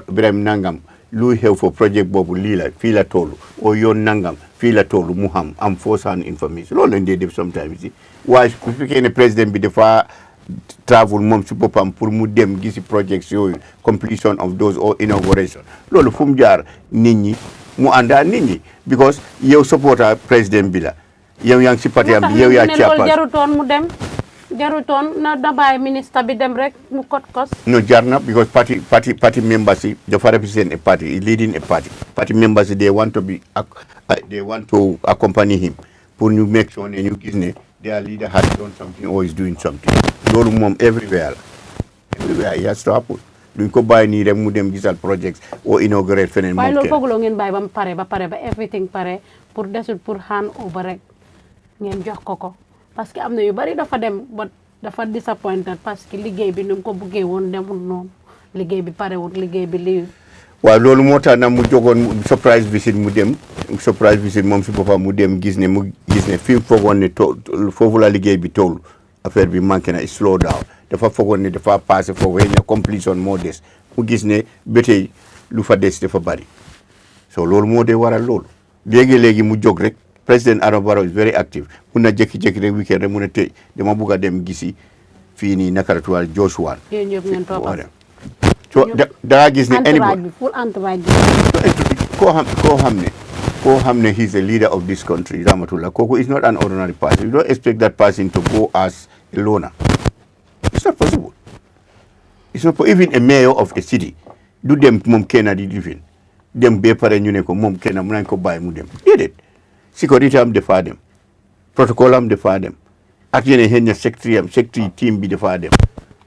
Birame nangam luy xew fo projet boobu lii la fii la toolu o yoon nangam fii la toolu mu xam am first hand information loolu lañ dee def sometimes si waaye su fekkee ne président bi dafa travel moom si boppam pour mu dem gisi projects yooyu completion of those or inauguration loolu fu mu jaar nit ñi mu àndaa nit ñi because yow supporter président bi la yow yaa ngi si parti am bi yow yaa càppa jarutoon mu dem jarutoon na bàyyi ministre bi dem rek mu kos no jar na because party members yi dafa represent a party leading a party members yi they want to accompany him pour ñu make sure ne ñu gis ne their leader has done something or is doing something loolu moom everywhere it has to happen duñ ko bàyyi nii rek mu dem gisal projects or inaugurate feneen waaye loolu fooguloo ngeen bàyyi ba pare ba everything pare pour desul pour hand over rek ngeen jox ko parce que am na yu bari dafa dem ba dafa disappointed parce que liggéey bi ni mu ko buggee woon demul noonu liggéey bi parewul liggéey bi lii waaw loolu moo tax nag mu jogoon surprise visit moom si boppam mu dem gis ne fi mu foogoon ne foofu la liggéey bi toll affaire bi manqué na slow down dafa foogoon ne dafa passé foofu xëy na completion moo des mu gis ne ba tey lu fa des dafa bari so loolu moo dee waral loolu léegi mu jóg rek président Adama Barrow is very active mun na jékki-jékki rek weekend rek mun na tey dama bugg a dem gisi fii nii naka la tuwaal Joshua so da gis ne anybody koo xam ne he's a leader of this country Ramatullah kooku is not an ordinary person you don't expect that person to go as a loner it's not possible it's not even a mayor of a city du dem moom kenn di difin dem ba pare ñu ne ko moom kenn mun nañ ko bàyyi mu dem déedéet sécurité am dafaa dem protocole am dafaa dem ak yeneen xëy na secretary team bi dafaa dem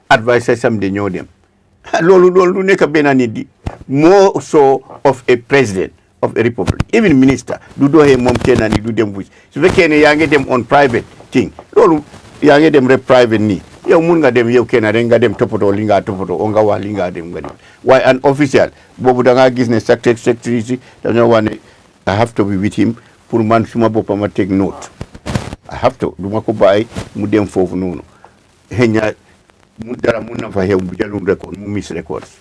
advisers am de ñoo dem loolu du nekk benn nit di more so of a president of a republic even minister du doxee moom kenn ni du dem fu su fekkee ne yaa ngi dem on private thing loolu yaa ngi dem rek private nii yow mun nga dem yow kenn rek nga dem toppatoo li nga toppatoo o nga wax li nga dem nga dem waaye an official boobu da ngaa gis ne secretary si dañoo wax ne I have to be with him pour man suma boppam ma take note I have to du ma ko bàyyi mu dem foofu noonu xëy na mu dara mun na fa xew bu jëlum record mu miss records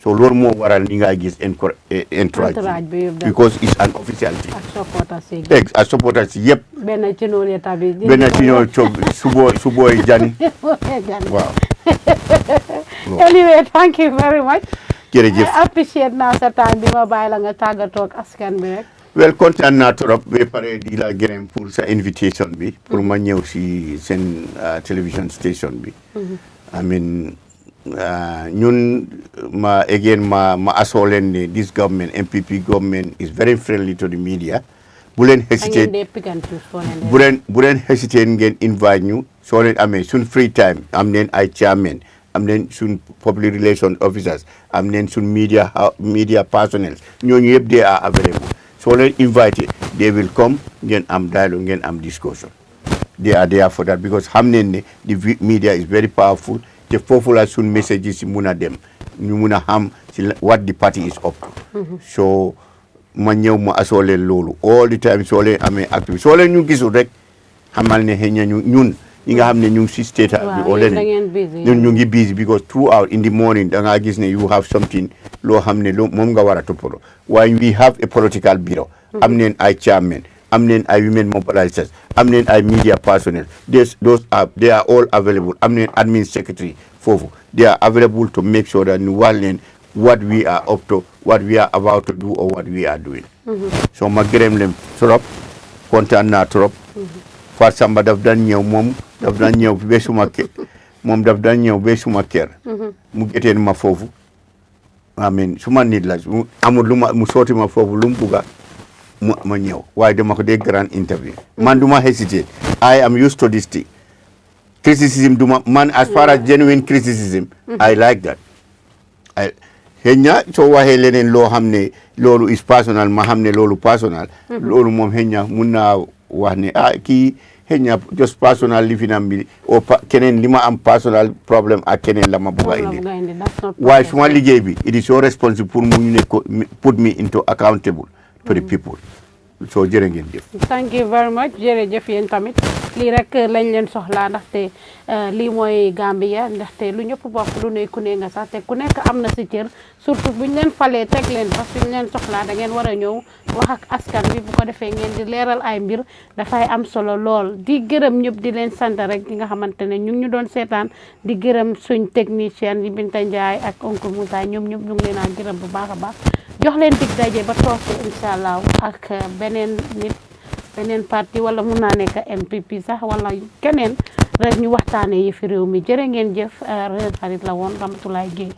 so loolu moo waral ni nga gis entourage because it's an official thing ak supporters si yëpp benn ci noonu tabi su booy jani waaw anyway thank you very much jërëjëf I appreciate naa sa time bi ma bàyyi la nga tàggatoo ak askan bi rek well kontaan naa trop ba pare di la gërëm pour sa invitation bi pour ma ñëw si seen television station bi I mean ñun ma asoo leen ne this government NPP government is very friendly to the media bu leen hesitate ngeen invite ñu soo leen amee suñ free time am neen ay chairman am neen suñ public relations officers am neen suñ media personnel ñooñu yëpp they are available soo leen invité they will come ngeen am dialogue ngeen am discussion they are there for that because xam neen ne the media is very powerful te foofu la suñ messages si mun a dem ñu mun a xam si what the party is up to so ma ñëw ma asoo leen loolu all the time soo leen amee activité soo leen ñu gisul rek xamal ne xëy na ñun ñi nga xam ne ñu ngi si state bi o leneen ñun ñu ngi busy because throughout in the morning da ngaa gis ne you have something loo xam ne moom nga war a toppatoo waaye we have a political bureau am neen ay chairman am neen ay women mobilizers am neen ay media personnel they are all available am neen admin secretary foofu they are available to make sure that ñu wax leen what we are up to what we are about to do or what we are doing so ma gërëm leen trop kontaan naa trop Fatou Samba daf daan ñëw moom daf daan ñëw ba suma kër moom daf daan ñëw ba suma kër mu géteen ma foofu amin suma nit la amul lu ma mu sooti ma foofu lu mu bugga ma ñëw waaye dama ko dee grand interview man duma hesitate I am used to this thing criticism duma man as far as genuine criticism I like that xëy na soo waxee leneen loo xam ne loolu is personal ma xam ne loolu personal loolu moom xëy na mun naa wax ne kii xëy na just personal li fi nam bi o keneen li ma am personal problème ak keneen la ma bugg a indi waaye suma liggéey bi it is so responsible pour mu ñu ne ko put me into accountable to the people so jërë ngeen jëf. thank you very much jërëjëf yéen tamit lii rek lañ leen soxlaa ndaxte lii mooy Gambia ndaxte lu ñëpp bokk lu ne ku ne nga sax te ku nekk am na si cër surtout buñ leen falee teg leen fa suñ leen soxlaa da ngeen war a ñëw wax ak askan bi bu ko defee ngeen di leeral ay mbir dafay am solo lool di gërëm ñëpp di leen sant rek ñi nga xamante ne ñu ngi ñu doon seetaan di gërëm suñ technicien yi Binta Ndiaye ak oncle Moussa ñoom ñëpp ñu ngi leen a gërëm bu baax a baax jox leen dig daje ba toog incha allah ak beneen nit beneen parti wala mun naa nekk NPP sax wala keneen rek ñu waxtaanee yi fi réew mi jërë ngeen jëf réew xarit la woon Ramatoulaye Gueye